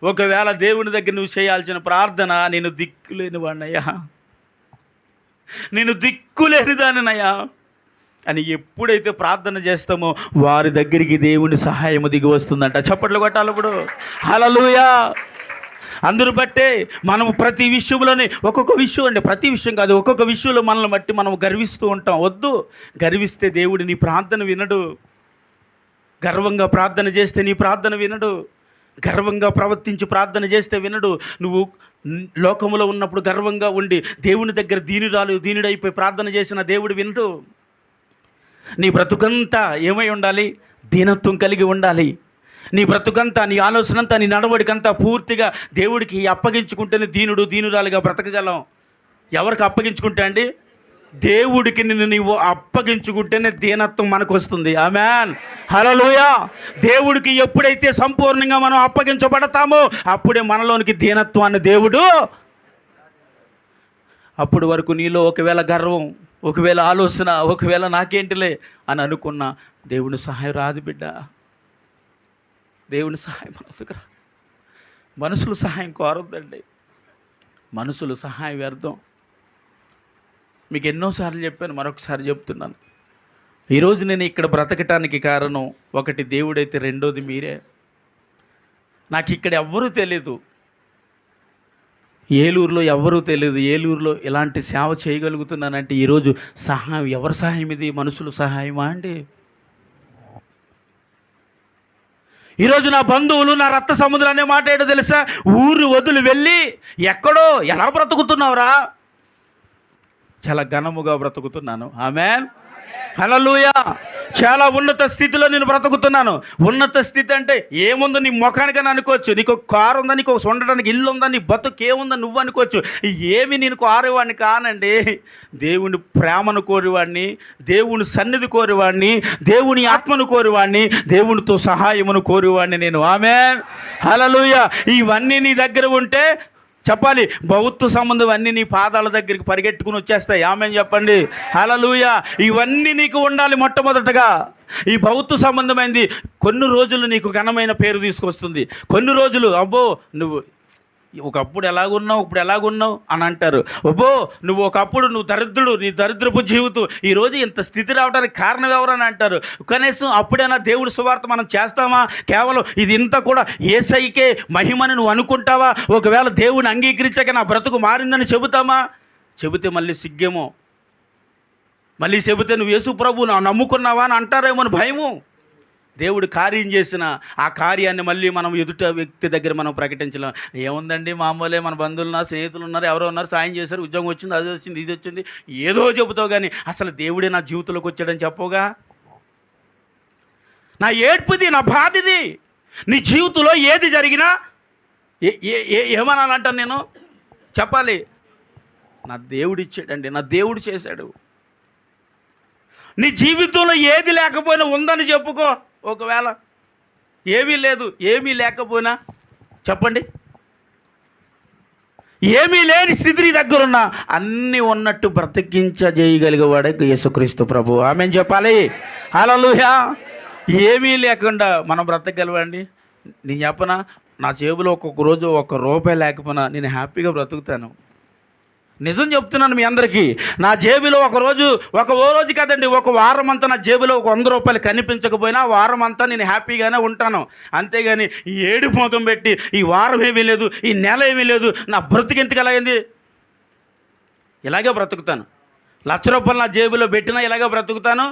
ఒకవేళ దేవుని దగ్గర నువ్వు చేయాల్సిన ప్రార్థన, నేను దిక్కులేని వాడినయ్యా, నేను దిక్కులేని దానినయ్యా అని ఎప్పుడైతే ప్రార్థన చేస్తామో వారి దగ్గరికి దేవుని సహాయం దిగి వస్తుందంట. చప్పట్లు కొట్టాలి ఇప్పుడు. హల్లెలూయా. అందరూ బట్టే మనం ప్రతి విషయంలోనే ఒక్కొక్క విషయం అండి, ప్రతి విషయం కాదు, ఒక్కొక్క విషయంలో మనల్ని బట్టి మనం గర్విస్తూ ఉంటాం. వద్దు, గర్విస్తే దేవుడు నీ ప్రార్థన వినడు. గర్వంగా ప్రార్థన చేస్తే నీ ప్రార్థన వినడు. గర్వంగా ప్రవర్తించి ప్రార్థన చేస్తే వినడు. నువ్వు లోకములో ఉన్నప్పుడు గర్వంగా ఉండి దేవుని దగ్గర దీనుడైపోయి ప్రార్థన చేసిన దేవుడు వినడు. నీ బ్రతుకంతా ఏమై ఉండాలి? దీనత్వం కలిగి ఉండాలి. నీ బ్రతుకంతా, నీ ఆలోచనంతా, నీ నడవడికంతా పూర్తిగా దేవుడికి అప్పగించుకుంటేనే దీనురాలుగా బ్రతకగలం. ఎవరికి అప్పగించుకుంటే అండి? దేవుడికి నిన్ను నీవు అప్పగించుకుంటేనే దీనత్వం మనకు వస్తుంది. ఆమేన్. హల్లెలూయా. దేవుడికి ఎప్పుడైతే సంపూర్ణంగా మనం అప్పగించబడతామో అప్పుడే మనలోనికి దీనత్వాన్ని దేవుడు, అప్పుడు వరకు నీలో ఒకవేళ గర్వం, ఒకవేళ ఆలోచన, ఒకవేళ నాకేంటిలే అని అనుకున్నా దేవుని సహాయం రాదు బిడ్డ. దేవుని సహాయం మనసుకు రా. మనుషులు సహాయం కోరొద్దండి. మనుషులు సహాయం వ్యర్థం. మీకు ఎన్నోసార్లు చెప్పాను, మరొకసారి చెప్తున్నాను. ఈరోజు నేను ఇక్కడ బ్రతకటానికి కారణం ఒకటి దేవుడైతే, రెండోది మీరే. నాకు ఇక్కడ ఎవ్వరూ తెలీదు, ఏలూరులో ఎవ్వరూ తెలియదు. ఏలూరులో ఇలాంటి సేవ చేయగలుగుతున్నానంటే ఈరోజు సహాయం, ఎవరి సహాయం ఇది? మనుషుల సహాయమా అండి? ఈరోజు నా బంధువులు, నా రక్త సముద్రం అనే మాట ఏంటో తెలుసా? ఊరు వదిలి వెళ్ళి ఎక్కడో ఎలా బ్రతుకుతున్నావురా? చాలా ఘనముగా బ్రతుకుతున్నాను. ఆమేన్. హల్లెలూయా. చాలా ఉన్నత స్థితిలో నేను బ్రతుకుతున్నాను. ఉన్నత స్థితి అంటే ఏముందో నీ ముఖానికని అనుకోవచ్చు. నీకు ఒక కారు ఉందా, నీకు ఉండడానికి ఇల్లు ఉందా, నీ బతుకు ఏముందా నువ్వు అనుకోవచ్చు. ఏమి నేను కోరేవాడిని కానండి. దేవుని ప్రేమను కోరేవాడిని, దేవుని సన్నిధి కోరేవాడిని, దేవుని ఆత్మను కోరేవాడిని, దేవునితో సహాయమును కోరేవాడిని నేను. ఆమేన్. హల్లెలూయా. ఇవన్నీ నీ దగ్గర ఉంటే చెప్పాలి, భౌతిక సంబంధం అన్నీ నీ పాదాల దగ్గరికి పరిగెట్టుకుని వచ్చేస్తాయి. ఆమేన్ చెప్పండి. హల్లెలూయా. ఇవన్నీ నీకు ఉండాలి. మొట్టమొదటగా ఈ భౌతిక సంబంధమైంది కొన్ని రోజులు నీకు ఘనమైన పేరు తీసుకొస్తుంది. కొన్ని రోజులు అబ్బో నువ్వు ఒకప్పుడు ఎలాగున్నావు, ఇప్పుడు ఎలాగున్నావు అని అంటారు. అబ్బో నువ్వు ఒకప్పుడు నువ్వు దరిద్రుడు, నీ దరిద్రపు జీవితం ఈరోజు ఇంత స్థితి రావడానికి కారణం ఎవరని అంటారు. కనీసం అప్పుడైనా దేవుడి సువార్త మనం చేస్తామా? కేవలం ఇది ఇంత కూడా యేసయ్యకే మహిమని నువ్వు అనుకుంటావా? ఒకవేళ దేవుని అంగీకరించాక నా బ్రతుకు మారిందని చెబుతామా? చెబితే మళ్ళీ సిగ్గేమో, మళ్ళీ చెబితే నువ్వు యేసు ప్రభు నమ్ముకున్నావా అని అంటారేమో అని భయము. దేవుడు కార్యం చేసిన ఆ కార్యాన్ని మళ్ళీ మనం ఎదుట వ్యక్తి దగ్గర మనం ప్రకటించలేం. ఏముందండి, మామూలే, మన బంధువులు ఉన్నారు, స్నేహితులు ఉన్నారు, ఎవరో ఉన్నారు, సాయం చేశారు, ఉద్యోగం వచ్చింది, అది వచ్చింది, ఇది వచ్చింది, ఏదో చెబుతావు. కానీ అసలు దేవుడే నా జీవితంలోకి వచ్చాడని చెప్పవుగా. నా ఏడ్పుది, నా బాధది. నీ జీవితంలో ఏది జరిగినా ఏమనాలంటాను నేను? చెప్పాలి, నా దేవుడు ఇచ్చాడండి, నా దేవుడు చేశాడు. నీ జీవితంలో ఏది లేకపోయినా ఉందని చెప్పుకో. ఒకవేళ ఏమీ లేదు, ఏమీ లేకపోయినా చెప్పండి, ఏమీ లేని స్థితి నీ దగ్గరున్నా అన్నీ ఉన్నట్టు బ్రతికించజేయగలిగేవాడే యేసుక్రీస్తు ప్రభు. ఆమేన్ చెప్పాలి. హల్లెలూయా. ఏమీ లేకుండా మనం బ్రతకగలవండి? నేను చెప్పనా, నా జేబులో ఒక్కొక్క రోజు ₹1 లేకపోయినా నేను హ్యాపీగా బ్రతుకుతాను. నిజం చెప్తున్నాను మీ అందరికీ. నా జేబులో ఓ రోజు కాదండి, ఒక వారం అంతా నా జేబులో ₹100 కనిపించకపోయినా వారం అంతా నేను హ్యాపీగానే ఉంటాను. అంతేగాని ఈ ఏడు మోకం పెట్టి ఈ వారం ఏమీ లేదు, ఈ నెల ఏమీ లేదు, నా బ్రతుకు ఎందుకు ఎలా అయింది? ఇలాగే బ్రతుకుతాను. ₹1,00,000 నా జేబులో పెట్టినా ఇలాగే బ్రతుకుతాను,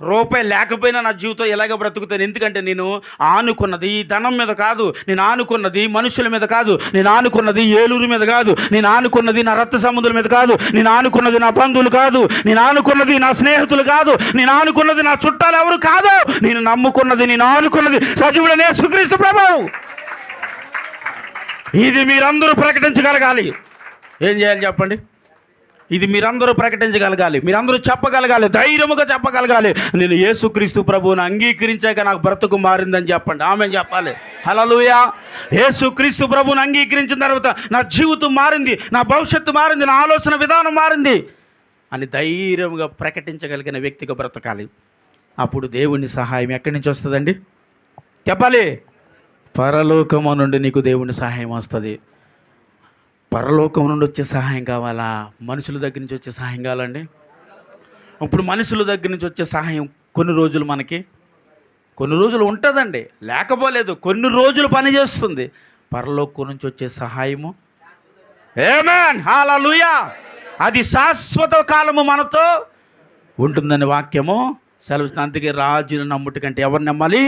₹1 లేకపోయినా నా జీవితం ఇలాగే బ్రతుకుతాను. ఎందుకంటే నేను ఆనుకున్నది ఈ ధనం మీద కాదు, నేను ఆనుకున్నది మనుషుల మీద కాదు, నేను ఆనుకున్నది ఏలూరు మీద కాదు, నేను ఆనుకున్నది నా రక్త సంబంధుల మీద కాదు, నేను ఆనుకున్నది నా బంధువులు కాదు, నేను ఆనుకున్నది నా స్నేహితులు కాదు, నేను ఆనుకున్నది నా చుట్టాలు ఎవరు కాదు, నేను ఆనుకున్నది సజీవుడైన యేసుక్రీస్తు ప్రభువు. ఇది మీరందరూ ప్రకటించగలగాలి. ఏం చేయాలి చెప్పండి? ఇది మీరందరూ ప్రకటించగలగాలి, మీరందరూ చెప్పగలగాలి, ధైర్యముగా చెప్పగలగాలి. నేను యేసుక్రీస్తు ప్రభువుని అంగీకరించాక నాకు బ్రతుకు మారిందని చెప్పండి. ఆమె చెప్పాలి. హల్లెలూయా. యేసుక్రీస్తు ప్రభువుని అంగీకరించిన తర్వాత నా జీవితం మారింది, నా భవిష్యత్తు మారింది, నా ఆలోచన విధానం మారింది అని ధైర్యంగా ప్రకటించగలిగిన వ్యక్తిగా బ్రతకాలి. అప్పుడు దేవుని సహాయం ఎక్కడి నుంచి వస్తుందండి? చెప్పాలి. పరలోకము నుండి నీకు దేవుని సహాయం వస్తుంది. పరలోకం నుండి వచ్చే సహాయం కావాలా? మనుషుల దగ్గర నుంచి వచ్చే సహాయం కావాలండి? ఇప్పుడు మనుషుల దగ్గర నుంచి వచ్చే సహాయం కొన్ని రోజులు ఉంటుందండి, లేకపోలేదు, కొన్ని రోజులు పనిచేస్తుంది. పరలోకం నుంచి వచ్చే సహాయము ఆమేన్ హల్లెలూయా, అది శాశ్వత కాలము మనతో ఉంటుందని వాక్యము సెలవుస్తుంది. అందుకే రాజును నమ్ముట కంటే ఎవరిని నమ్మాలి?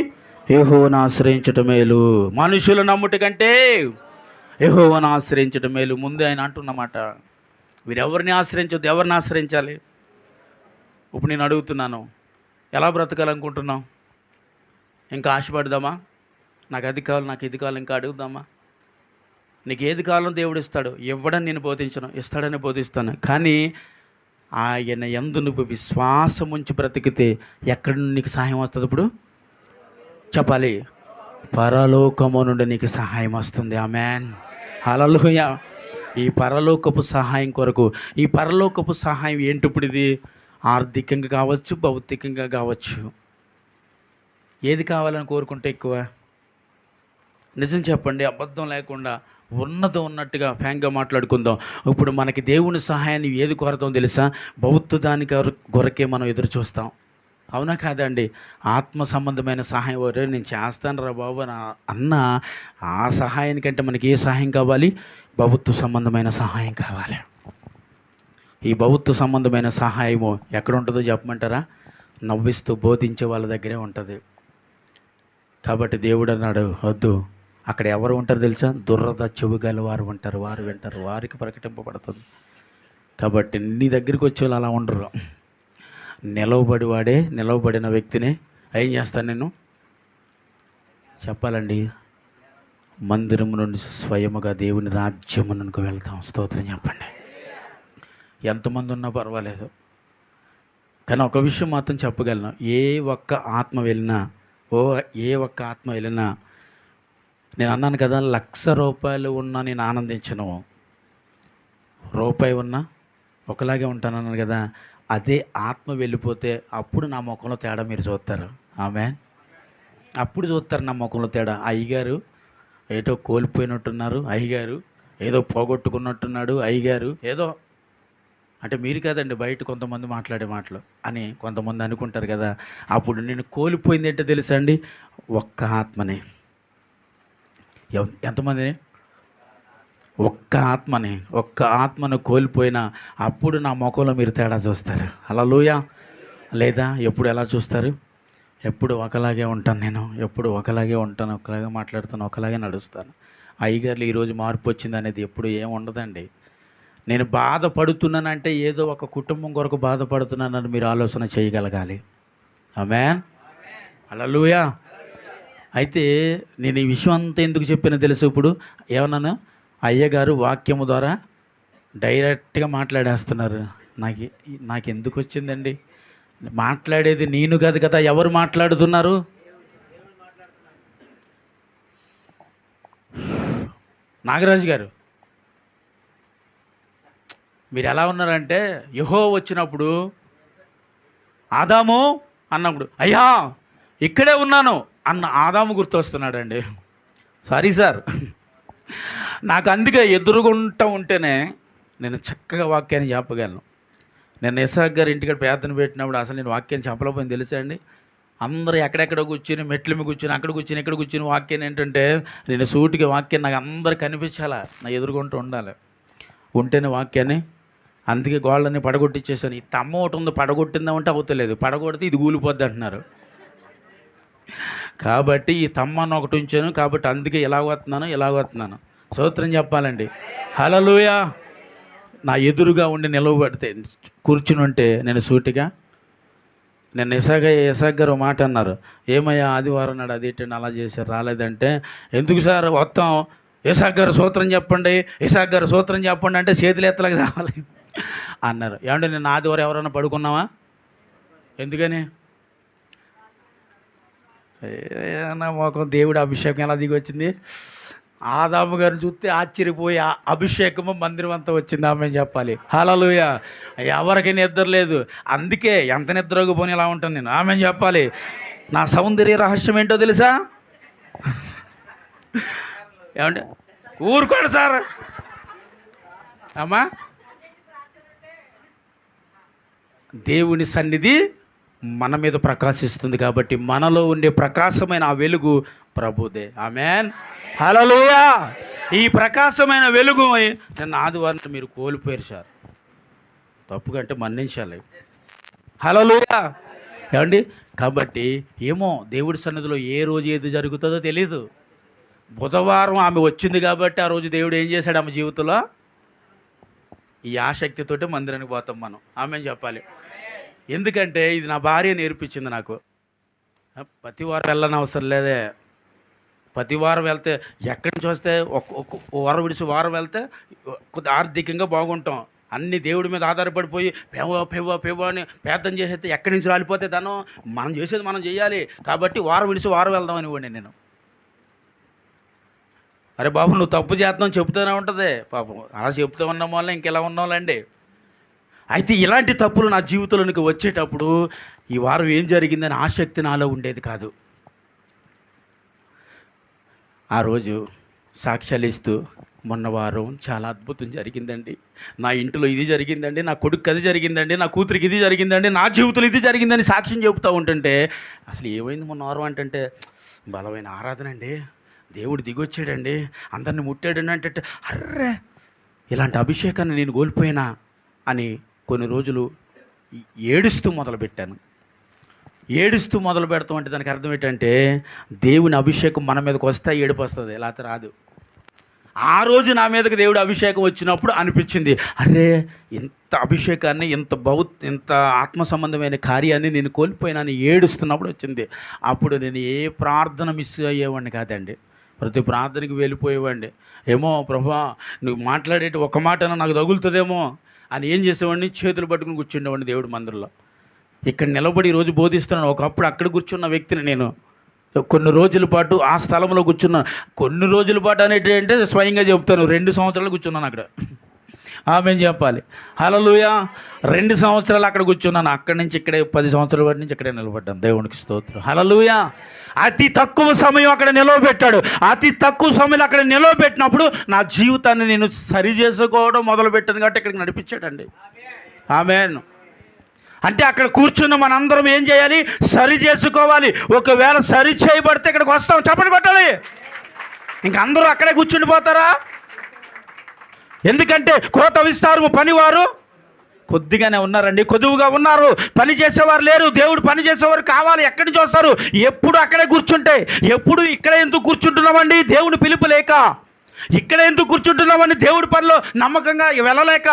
యెహోవాను ఆశ్రయించటం మేలు. మనుషులు నమ్ముట కంటే యెహోవాను ఆశ్రయించటం మేలు. ముందే ఆయన అంటున్నమాట. వీరెవరిని ఆశ్రయించొద్దు, ఎవరిని ఆశ్రయించాలి? ఇప్పుడు నేను అడుగుతున్నాను, ఎలా బ్రతకాలనుకుంటున్నాం? ఇంకా ఆశపడదామా? నాకు అది కావాలి, నాకు ఇది కావాలి, ఇంకా అడుగుదామా? నీకు ఏది కావాలో దేవుడు ఇస్తాడు. ఇవ్వడని నేను బోధించను, ఇస్తాడని బోధిస్తాను. కానీ ఆయన యందు నువ్వు విశ్వాసం ఉంచి బ్రతికితే ఎక్కడి నుండి నీకు సహాయం వస్తుంది? ఇప్పుడు చెప్పాలి. పరలోకము నుండి నీకు సహాయం వస్తుంది. ఆమేన్ హల్లెలూయా. ఈ పరలోకపు సహాయం కొరకు, ఈ పరలోకపు సహాయం ఏంటి? ఇప్పుడు ఇది ఆర్థికంగా కావచ్చు, భౌతికంగా కావచ్చు. ఏది కావాలని కోరుకుంటే ఎక్కువ? నిజం చెప్పండి, అబద్ధం లేకుండా ఉన్నదో ఉన్నట్టుగా ఫ్యాంక్గా మాట్లాడుకుందాం. ఇప్పుడు మనకి దేవుని సహాయాన్ని ఏది కోరతాం తెలుసా? భౌతిక దాని కొరకే మనం ఎదురు చూస్తాం. అవునా కాదండి? ఆత్మ సంబంధమైన సహాయం వరే నేను చేస్తాను రా బాబు అన్న ఆ సహాయానికంటే మనకి ఏ సహాయం కావాలి? భౌతిక సంబంధమైన సహాయం కావాలి. ఈ భౌతిక సంబంధమైన సహాయము ఎక్కడ ఉంటుందో చెప్పమంటారా? నవ్విస్తూ బోధించే వాళ్ళ దగ్గరే ఉంటుంది. కాబట్టి దేవుడు అన్నాడు, వద్దు, అక్కడ ఎవరు ఉంటారు తెలుసా? దురద చెవి గల వారు ఉంటారు, వారు వింటారు, వారికి ప్రకటింపబడుతుంది. కాబట్టి నీ దగ్గరికి వచ్చే వాళ్ళు అలా ఉండరు. నిలవబడిన వ్యక్తినే ఏం చేస్తాను నేను? చెప్పాలండి, మందిరం నుండి స్వయముగా దేవుని రాజ్యమునకు వెళ్తాం. స్తోత్రం చెప్పండి. ఎంతమంది ఉన్నా పర్వాలేదు, కానీ ఒక విషయం మాత్రం చెప్పగలను. ఏ ఒక్క ఆత్మ వెళ్ళినా నేను అన్నాను కదా, 1,00,000 రూపాయలు ఉన్నా నేను ఆనందించను, రూపాయి ఉన్నా ఒకలాగే ఉంటానన్నాను కదా. అదే ఆత్మ వెళ్ళిపోతే అప్పుడు నా ముఖంలో తేడా మీరు చూస్తారు. ఆమేన్. అప్పుడు చూస్తారు నా ముఖంలో తేడా. అయ్యగారు ఏదో కోల్పోయినట్టున్నారు, అయ్యగారు ఏదో పోగొట్టుకున్నట్టున్నాడు, అయ్యగారు ఏదో అంటే మీరు కాదండి, బయట కొంతమంది మాట్లాడే మాటలు అని కొంతమంది అనుకుంటారు కదా. అప్పుడు నేను కోల్పోయింది ఏంటో తెలుసా అండి? ఒక్క ఆత్మని. ఎంతమందిని? ఒక్క ఆత్మను కోల్పోయినా అప్పుడు నా ముఖంలో మీరు తేడా చూస్తారు. హల్లెలూయా. లేదా ఎప్పుడు ఎలా చూస్తారు? ఎప్పుడు ఒకలాగే ఉంటాను నేను, ఎప్పుడు ఒకలాగే ఉంటాను, ఒకలాగే మాట్లాడుతాను, ఒకలాగే నడుస్తాను. అయ్యగారులు ఈరోజు మార్పు వచ్చింది అనేది ఎప్పుడు ఏం ఉండదండి. నేను బాధపడుతున్నానంటే ఏదో ఒక కుటుంబం కొరకు బాధపడుతున్నానని మీరు ఆలోచన చేయగలగాలి. ఆమేన్ హల్లెలూయా. అయితే నేను ఈ విషయం అంతా ఎందుకు చెప్పినా తెలుసు? ఇప్పుడు ఏమన్నాను? అయ్యగారు వాక్యము ద్వారా డైరెక్ట్గా మాట్లాడేస్తున్నారు. నాకు ఎందుకు వచ్చిందండి? మాట్లాడేది నేను కాదు కదా. ఎవరు మాట్లాడుతున్నారు? నాగరాజు గారు, మీరు ఎలా ఉన్నారంటే, యెహోవా వచ్చినప్పుడు ఆదాము అన్నప్పుడు అయ్యా ఇక్కడే ఉన్నాను అన్న ఆదాము గుర్తొస్తున్నాడండి. సారీ సార్, నాకు అందుకే ఎదురుగుంటూ ఉంటేనే నేను చక్కగా వాక్యాన్ని చెప్పగలను. నేను ఇసాక్ గారి ఇంటికి ప్రార్థన పెట్టినప్పుడు అసలు నేను వాక్యాన్ని చెప్పలేకపోయింది తెలుసా అండి. అందరూ ఎక్కడెక్కడ కూర్చుని, మెట్ల మీద కూర్చుని, అక్కడ కూర్చుని, ఇక్కడ కూర్చుని వాక్యాన్ని ఏంటంటే నేను సూటిగా వాక్యాన్ని నాకు అందరు కనిపించాలా, నా ఎదురుగుంటూ ఉండాలి. ఉంటేనే వాక్యాన్ని. అందుకే గోళ్ళని పడగొట్టించేసాను. ఈ తమ్మ ఒకటి ఉంది, పడగొట్టిందామంటే అవుతలేదు, పడగొడితే ఇది కూలిపోద్ది అంటున్నారు. కాబట్టి ఈ తమ్మను ఒకటి ఉంచాను. కాబట్టి అందుకే ఇలాగొస్తున్నాను. స్తోత్రం చెప్పాలండి. హల్లెలూయా. నా ఎదురుగా ఉండి నిలవబడితే కూర్చుని ఉంటే నేను సూటిగా, నేను ఇసాక్ గారు మాట అన్నారు, ఏమయ్యా ఆదివారం నాడు అదేంటండి అలా చేశారు రాలేదంటే, ఎందుకు సార్ వస్తాం, ఇసాక్ గారు సూత్రం చెప్పండి అంటే చేతులు ఎత్తలకు కావాలి. అన్నారు. ఏమంటే నేను ఆదివారం ఎవరైనా పడుకున్నావా? ఎందుకని? నా మొఖం దేవుడి అభిషేకం ఎలా దిగి వచ్చింది? ఆదాము గారిని చూస్తే ఆశ్చర్యపోయి ఆ అభిషేకము మందిరం అంతా వచ్చింది. ఆమె చెప్పాలి హల్లెలూయా. ఎవరికి నిద్ర లేదు, అందుకే ఎంత నిద్రపోని ఇలా ఉంటాను నేను. ఆమె చెప్పాలి. నా సౌందర్య రహస్యం ఏంటో తెలుసా? ఏమంటే ఊరుకోండి సార్ అమ్మా. దేవుని సన్నిధి మన మీద ప్రకాశిస్తుంది కాబట్టి మనలో ఉండే ప్రకాశమైన ఆ వెలుగు ప్రభుదే. ఆమేన్ హల్లెలూయా. ఈ ప్రకాశమైన వెలుగు నిన్న ఆదివారం మీరు కోల్పోయారు సార్. తప్పు కంటే మన్నించాలి. హల్లెలూయా. ఏమండి? కాబట్టి ఏమో దేవుడి సన్నిధిలో ఏ రోజు ఏది జరుగుతుందో తెలీదు. బుధవారం ఆమె వచ్చింది కాబట్టి ఆ రోజు దేవుడు ఏం చేశాడు ఆమె జీవితంలో? ఈ ఆసక్తితోటి మందిరానికి పోతాం మనం. ఆమె చెప్పాలి. ఎందుకంటే ఇది నా భార్య నేర్పించింది నాకు. ప్రతి వారం వెళ్ళని అవసరం లేదే. ప్రతి వారం వెళ్తే ఎక్కడి నుంచి వస్తే ఒక వారం విడిచి వారం వెళ్తే కొద్ది ఆర్థికంగా బాగుంటాం. అన్ని దేవుడి మీద ఆధారపడిపోయి పెవ అని ప్రార్థన చేసేస్తే ఎక్కడి నుంచి రాలిపోతే ధనం. మనం చేసేది మనం చేయాలి కాబట్టి వారం విడిచి వారం వెళ్దాం అనివ్వండి నేను. అరే బాబు నువ్వు తప్పు చేద్దాం చెప్తూనే ఉంటుంది పాపం. అలా చెప్తూ ఉన్నాం వల్ల ఇంకెలా ఉన్నాంలేండి. అయితే ఇలాంటి తప్పులు నా జీవితంలోనికి వచ్చేటప్పుడు ఈ వారం ఏం జరిగిందని ఆసక్తి నాలో ఉండేది కాదు. ఆ రోజు సాక్ష్యాలు ఇస్తూ మొన్న వారం చాలా అద్భుతం జరిగిందండి, నా ఇంట్లో ఇది జరిగిందండి, నా కొడుకు అది జరిగిందండి, నా కూతురికి ఇది జరిగిందండి, నా జీవితంలో ఇది జరిగిందని సాక్ష్యం చెబుతూ ఉంటుంటే అసలు ఏమైంది మొన్న వారం అంటే బలమైన ఆరాధన అండి, దేవుడు దిగొచ్చాడండి, అందరిని ముట్టాడండి అంటే అర్రే ఇలాంటి అభిషేకాన్ని నేను కోల్పోయినా అని కొన్ని రోజులు ఏడుస్తూ మొదలుపెట్టాను. ఏడుస్తూ మొదలు పెడతాం అంటే దానికి అర్థం ఏంటంటే దేవుని అభిషేకం మన మీదకి వస్తే ఏడుపు వస్తుంది, లేకపోతే రాదు. ఆ రోజు నా మీదకి దేవుడి అభిషేకం వచ్చినప్పుడు అనిపించింది అరే ఇంత అభిషేకాన్ని ఇంత ఆత్మ సంబంధమైన కార్యాన్ని నేను కోల్పోయినాను ఏడుస్తున్నప్పుడు వచ్చింది. అప్పుడు నేను ఏ ప్రార్థన మిస్ అయ్యేవాడిని కాదండి, ప్రతి ప్రార్థనకి వెళ్ళిపోయేవాడిని. ఏమో ప్రభా నువ్వు మాట్లాడేటి ఒక మాట నాకు తగులుతుందేమో అని ఏం చేసేవాడిని, చేతులు పట్టుకుని కూర్చుండేవాడిని దేవుడి మందిరంలో. ఇక్కడ నిలబడి ఈరోజు బోధిస్తున్నాను. ఒకప్పుడు అక్కడ కూర్చున్న వ్యక్తిని నేను. కొన్ని రోజుల పాటు ఆ స్థలంలో కూర్చున్నాను. కొన్ని రోజుల పాటు అనేటి అంటే స్వయంగా చెప్తాను 2 సంవత్సరాలు కూర్చున్నాను అక్కడ. ఆమె చెప్పాలి హల్లెలూయా. 2 సంవత్సరాలు అక్కడ కూర్చున్నాను. అక్కడి నుంచి ఇక్కడే 10 సంవత్సరాల పాటు నుంచి ఇక్కడే నిలబడ్డాను. దేవునికి స్తోత్రం హల్లెలూయా. అతి తక్కువ సమయం అక్కడ నిలవబెట్టాడు. అతి తక్కువ సమయంలో అక్కడ నిలవబెట్టినప్పుడు నా జీవితాన్ని నేను సరి చేసుకోవడం మొదలుపెట్టాను కాబట్టి ఇక్కడికి నడిపించాడండి. ఆమేన్. అంటే అక్కడ కూర్చున్న మనందరం ఏం చేయాలి, సరి చేసుకోవాలి. ఒకవేళ సరి చేయబడితే ఇక్కడికి వస్తాం, చప్పటి కొట్టాలి. ఇంక అందరూ అక్కడే కూర్చుండిపోతారా? ఎందుకంటే కోత విస్తారము పనివారు కొద్దిగానే ఉన్నారండి, కొద్దువుగా ఉన్నారు, పని చేసేవారు లేరు. దేవుడు పని చేసేవారు కావాలి. ఎక్కడి నుంచి వస్తారు? ఎప్పుడు అక్కడే కూర్చుంటే. ఎప్పుడు ఇక్కడ ఎందుకు కూర్చుంటున్నామండి? దేవుని పిలుపు లేక. ఇక్కడ ఎందుకు కూర్చుంటున్నామని దేవుడి పనిలో నమ్మకంగా వెళ్ళలేక.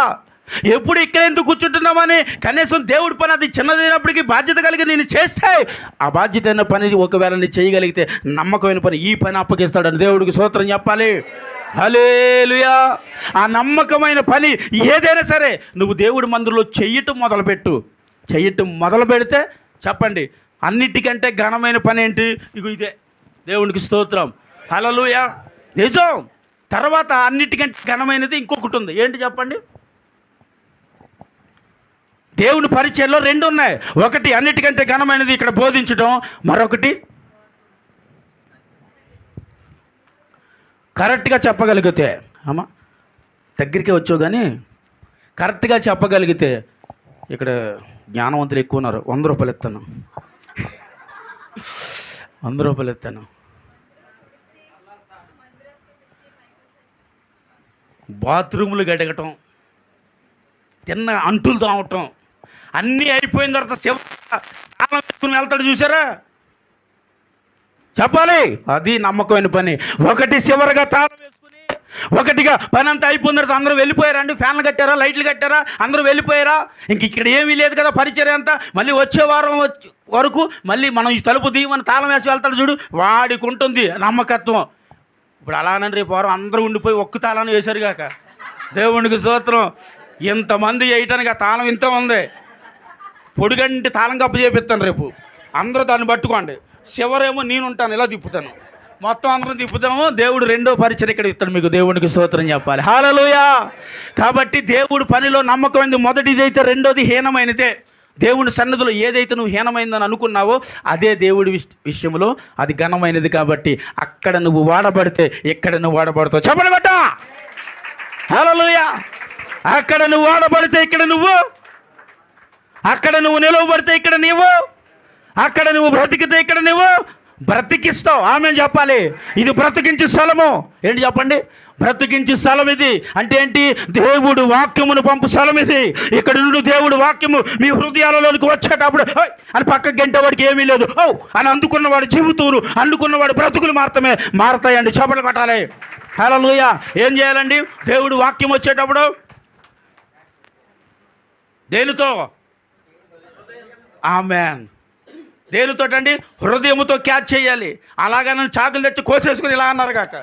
ఎప్పుడు ఇక్కడ ఎందుకు కూర్చుంటున్నామని కనీసం దేవుడి పని అది చిన్నదైనప్పటికీ బాధ్యత కలిగి నేను చేస్తే ఆ బాధ్యత అయిన పని ఒకవేళ నేను చేయగలిగితే నమ్మకమైన పని ఈ పని అప్పగిస్తాడని దేవుడికి స్తోత్రం చెప్పాలి. హల్లెలూయా. ఆ నమ్మకమైన పని ఏదైనా సరే నువ్వు దేవుడి మందిరంలో చెయ్యటం మొదలుపెట్టు. చెయ్యటం మొదలు పెడితే చెప్పండి అన్నిటికంటే ఘనమైన పని ఏంటి? ఇదే. దేవునికి స్తోత్రం హల్లెలూయా. నిజం. తర్వాత అన్నిటికంటే ఘనమైనది ఇంకొకటి ఉంది. ఏంటి చెప్పండి? దేవుని పరిచయంలో 2 ఉన్నాయి. ఒకటి అన్నిటికంటే ఘనమైనది ఇక్కడ బోధించడం, మరొకటి కరెక్ట్గా చెప్పగలిగితే. అమ్మా దగ్గరికే వచ్చావు కానీ కరెక్ట్గా చెప్పగలిగితే ఇక్కడ జ్ఞానవంతులు ఎక్కువ ఉన్నారు. 100 రూపాయలు ఇస్తాను, 100 రూపాయలు ఇస్తాను. బాత్రూములు గడగటం, తిన్న అంటులు తాగటం అన్నీ అయిపోయిన తర్వాత తాళం వేసుకుని వెళ్తాడు చూసారా? చెప్పాలి అది నమ్మకమైన పని. ఒకటి చివరిగా తాళం వేసుకుని, ఒకటిగా పని అంతా అయిపోయిన తర్వాత అందరూ వెళ్ళిపోయారా అండి? ఫ్యాన్లు కట్టారా, లైట్లు కట్టారా, అందరూ వెళ్ళిపోయారా? ఇంక ఇక్కడ ఏమీ లేదు కదా పరిచర్య అంతా. మళ్ళీ వచ్చే వారం వరకు మళ్ళీ మనం ఈ తలుపు తీయమని తాళం వేసి వెళ్తాడు చూడు, వాడికి ఉంటుంది నమ్మకత్వం. ఇప్పుడు అలానే రేపు వారం అందరూ ఉండిపోయి ఒక్క తాళాన్ని వేశారు కాక దేవునికి స్తోత్రం. ఇంతమంది వేయటానికి ఆ తాళం ఇంత ఉంది. పొడిగంటి తాళం కప్పు చేపిస్తాను రేపు. అందరూ దాన్ని పట్టుకోండి. చివరేమో నేనుంటాను, ఇలా తిప్పుతాను. మొత్తం అందరం తిప్పుతాము. దేవుడు రెండో పరిచయం ఇక్కడ ఇస్తాడు మీకు. దేవునికి స్తోత్రం చెప్పాలి. హల్లెలూయా. కాబట్టి దేవుడు పనిలో నమ్మకమైనది మొదటిదైతే, రెండోది హీనమైనదే. దేవుని సన్నిధిలో ఏదైతే నువ్వు హీనమైందని అనుకున్నావో అదే దేవుడి విషయంలో అది ఘనమైనది. కాబట్టి అక్కడ నువ్వు వాడబడితే ఇక్కడ నువ్వు వాడబడతావు. చెప్పండి బట్ట. హల్లెలూయా. అక్కడ నువ్వు వాడబడితే ఇక్కడ నువ్వు, అక్కడ నువ్వు నిలవబడితే ఇక్కడ నీవు, అక్కడ నువ్వు బ్రతికితే ఇక్కడ నువ్వు బ్రతికిస్తావు. ఆమె చెప్పాలి. ఇది బ్రతికించే స్థలము. ఏంటి చెప్పండి? బ్రతికించే స్థలం ఇది. అంటే ఏంటి? దేవుడు వాక్యమును పంపు స్థలం ఇది. ఇక్కడ నుండి దేవుడు వాక్యము మీ హృదయాలలోనికి వచ్చేటప్పుడు అని పక్కకి గంటవాడికి ఏమీ లేదు, అని అందుకున్నవాడు జీవితులు, అందుకున్నవాడు బ్రతుకులు మారతాయండి. చేపలు కట్టాలి. హల్లెలూయా. ఏం చేయాలండి? దేవుడు వాక్యం వచ్చేటప్పుడు దేనితో? ఆమేన్. దేనితోటండి? హృదయముతో క్యాచ్ చేయాలి. అలాగా నన్ను చాకులు తెచ్చి కోసేసుకుని ఇలా అన్నారు కాక.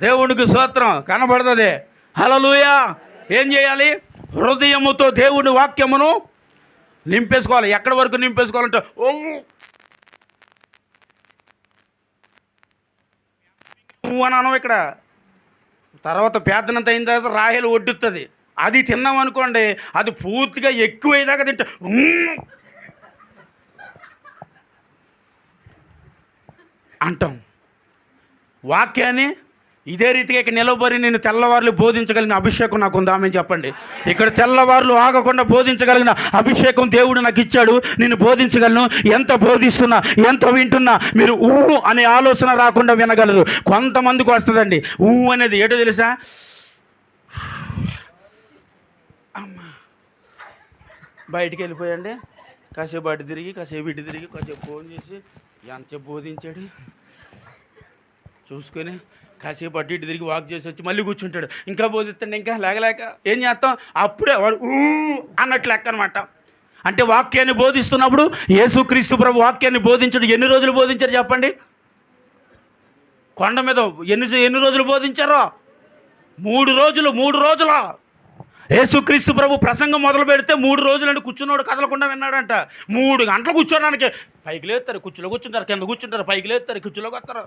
దేవునికి స్తోత్రం. కనబడుతుంది. హల్లెలూయా. ఏం చేయాలి? హృదయముతో దేవుని వాక్యమును నింపేసుకోవాలి. ఎక్కడి వరకు నింపేసుకోవాలంటే నువ్వు అని అనవు ఇక్కడ. తర్వాత పేదనంత అయిన తర్వాత రాహేలు ఒడ్డుతుంది. అది తిన్నాం అనుకోండి, అది పూర్తిగా ఎక్కువైదాకా తింటా అంటాం. వాక్యాన్ని ఇదే రీతిగా ఇక్కడ నిలబడి నేను తెల్లవారులు బోధించగలిగిన అభిషేకం నాకు ఉందా? ఆమె చెప్పండి. ఇక్కడ తెల్లవారులు ఆగకుండా బోధించగలిగిన అభిషేకం దేవుడు నాకు ఇచ్చాడు. నేను బోధించగలను. ఎంత బోధిస్తున్నా, ఎంత వింటున్నా మీరు అనే ఆలోచన రాకుండా వినగలరు. కొంతమందికి వస్తుందండి అనేది. ఏటో తెలుసా? బయటికి వెళ్ళిపోయండి, కాసేపు అటు తిరిగి, కాసేపు ఇటు తిరిగి, కాసేపు ఫోన్ చేసి ఎంతసేపు బోధించాడు చూసుకొని, కాసేపు అటు ఇటు తిరిగి వాక్ చేసి వచ్చి మళ్ళీ కూర్చుంటాడు. ఇంకా బోధిస్తాడు. ఇంకా లేకలేక ఏం చేస్తాం? అప్పుడే వాడు అన్నట్లు లెక్క అనమాట. అంటే వాక్యాన్ని బోధిస్తున్నప్పుడు యేసుక్రీస్తు ప్రభు వాక్యాన్ని బోధించడు. ఎన్ని రోజులు బోధించారు చెప్పండి? కొండ మీద ఎన్ని రోజులు బోధించారో? 3 రోజులు. 3 రోజుల యేసుక్రీస్తు ప్రభు ప్రసంగం మొదలు పెడితే 3 రోజులంటే కూర్చున్నాడు, కదలకుండా విన్నాడంట. 3 గంటలు కూర్చోడానికి పైకి లేస్తారు, కుర్చీలో కూర్చుంటారు, కింద కూర్చుంటారు, పైకి లేస్తారు, కుర్చీలోకి వస్తారు.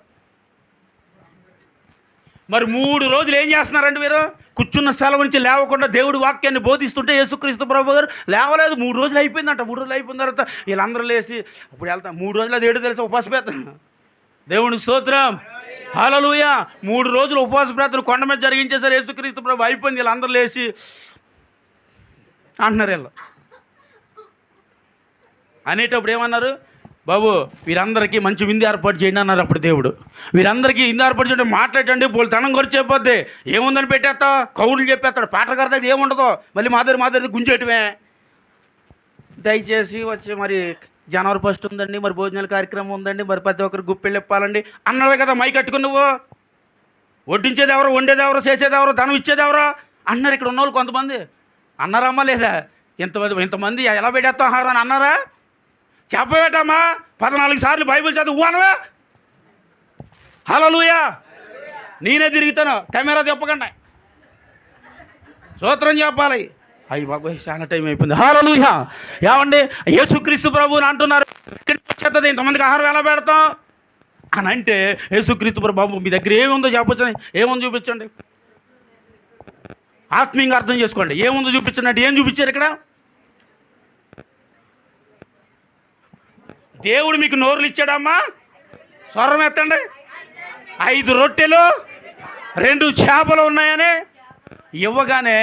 మరి 3 రోజులు ఏం చేస్తున్నారండి మీరు? కూర్చున్న స్థలం నుంచి లేవకుండా దేవుడి వాక్యాన్ని బోధిస్తుంటే యేసుక్రీస్తు ప్రభు గారు లేవలేదు. 3 రోజులు అయిపోయిందంట. 3 రోజులు అయిపోయిన తర్వాత వీళ్ళందరూ లేచి అప్పుడు వెళ్తాం. 3 రోజులు అది ఏడు తెలిసి ఉపవాస ప్రార్థన. దేవునికి స్తోత్రం. హల్లెలూయా. 3 రోజులు ఉపవాస ప్రార్థన కొండ మీద జరిగించేసారు యేసుక్రీస్తు ప్రభు. అయిపోయింది. వీళ్ళందరూ లేచి అంటున్నారు. వీళ్ళు అనేటప్పుడు ఏమన్నారు? బాబు వీరందరికీ మంచి విందు ఏర్పాటు చేయండి అన్నారు. అప్పుడు దేవుడు వీరందరికీ విందు ఏర్పాటు చేయండి, మాట్లాడండి, పోలు తనం ఖర్చు అయిపోద్ది. ఏముందని పెట్టేస్తా? కౌరులు చెప్పేస్తాడు. పాటగారి దగ్గర ఏముండదు. మళ్ళీ మాదిరి గుంజేయటమే. దయచేసి వచ్చి మరి జనవరి 1 ఉందండి, మరి భోజనాల కార్యక్రమం ఉందండి, మరి ప్రతి ఒక్కరు గుప్పెళ్ళు ఇప్పాలండి అన్నాడు కదా. మై కట్టుకుని నువ్వు వడ్డించేది ఎవరు, వండేది ఎవరు, చేసేది ఎవరు, ధనం ఇచ్చేది ఎవరు అన్నారు. ఇక్కడ ఉన్నవాళ్ళు కొంతమంది అన్నారమ్మా లేదా? ఇంతమంది ఎలా పెట్టేస్తాం ఆహారం అని అన్నారా? చెప్పబెట్టమ్మా. 14 సార్లు బైబిల్ చదువు అనవా? హల్లెలూయా. నేనే తిరుగుతాను, కెమెరా తిప్పకండి, స్తోత్రం చెప్పాలి. అయ్యి బాబోయ్ చాలా టైం అయిపోయింది. హల్లెలూయా. ఏమండి యేసుక్రీస్తు ప్రభువుని అంటున్నారు. చెత్తది ఇంతమందికి ఆహారం ఎలా పెడతాం అని అంటే యేసుక్రీస్తు ప్రభు బాబు మీ దగ్గర ఏముందో చెప్పొచ్చని. ఏముందో చూపించండి. ఆత్మీయంగా అర్థం చేసుకోండి. ఏముందో చూపించండి అంటే ఏం చూపించారు ఇక్కడ? దేవుడు మీకు నోరులు ఇచ్చాడమ్మా. స్వరం ఎత్తండి. 5 రొట్టెలు 2 చేపలు ఉన్నాయని ఇవ్వగానే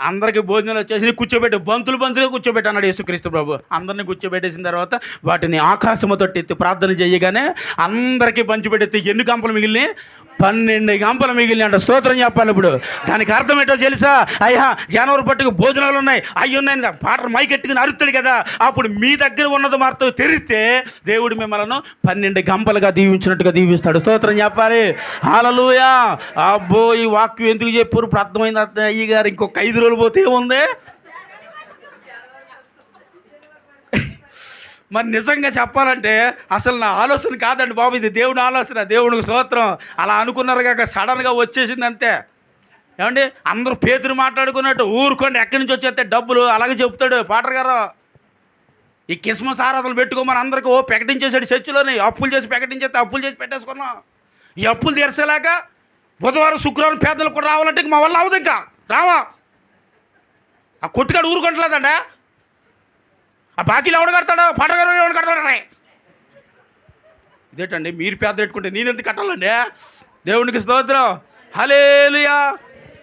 అందరికీ భోజనాలు వచ్చేసి కూర్చోబెట్టి బంతులుగా కూర్చోబెట్టి అన్నాడు యేసుక్రీస్తు ప్రభు. అందరినీ కూర్చోబెట్టేసిన తర్వాత వాటిని ఆకాశముతో ఎత్తి ప్రార్థన చేయగానే అందరికీ పంచిపెట్టేస్తే ఎన్ని గంపలు మిగిలినాయి? 12 గంపలు మిగిలినాయి అంట. స్తోత్రం చెప్పాలి. ఇప్పుడు దానికి అర్థం ఏంటో తెలుసా? అయ్యా జనవరి పట్టుకు భోజనాలు ఉన్నాయి, అవి ఉన్నాయి, పాట మైకెట్టుకుని అరుతాడు కదా. అప్పుడు మీ దగ్గర ఉన్నది మాత్రం తెరిస్తే దేవుడు మిమ్మల్ని 12 గంపలుగా దీవించినట్టుగా దీవిస్తాడు. స్తోత్రం చెప్పాలి. హల్లెలూయా. అబ్బో ఈ వాక్యం ఎందుకు చెప్పారు? ఇప్పుడు అర్థమైంది. అయ్యగారు ఇంకొక 5 రోజులు పోతే ఏముంది? మరి నిజంగా చెప్పాలంటే అసలు నా ఆలోచన కాదండి బాబు, ఇది దేవుని ఆలోచన. దేవునికి స్తోత్రం. అలా అనుకున్నారు కాక సడన్గా వచ్చేసింది అంతే. ఏమండి అందరూ పేతురు మాట్లాడుకున్నట్టు ఊరుకోండి, ఎక్కడి నుంచి వచ్చేస్తే డబ్బులు అలాగే చెప్తాడు పాటర్ గారు. ఈ క్రిస్మస్ ఆరాధనలు పెట్టుకోమని అందరికీ ప్రకటించేసాడు చర్చిలోని. అప్పులు చేసి ప్రకటించేస్తే అప్పులు చేసి పెట్టేసుకున్నాం. ఈ అప్పులు తీర్చలేక బుధవారం శుక్రవారం పేదలు కూడా రావాలంటే మా వల్ల అవ్వదు, ఇంకా రావా. ఆ కొట్టుకాడు ఊరుకుంటలేదండి. ఆ బాకీలు ఎవడు కడతాడో, పాటర్ గారు ఎవడు కడతాడు. ఇదేంటండి మీరు పేద పెట్టుకుంటే నేను ఎందుకు కట్టాలండి? దేవునికి స్తోత్రం, హల్లెలూయా.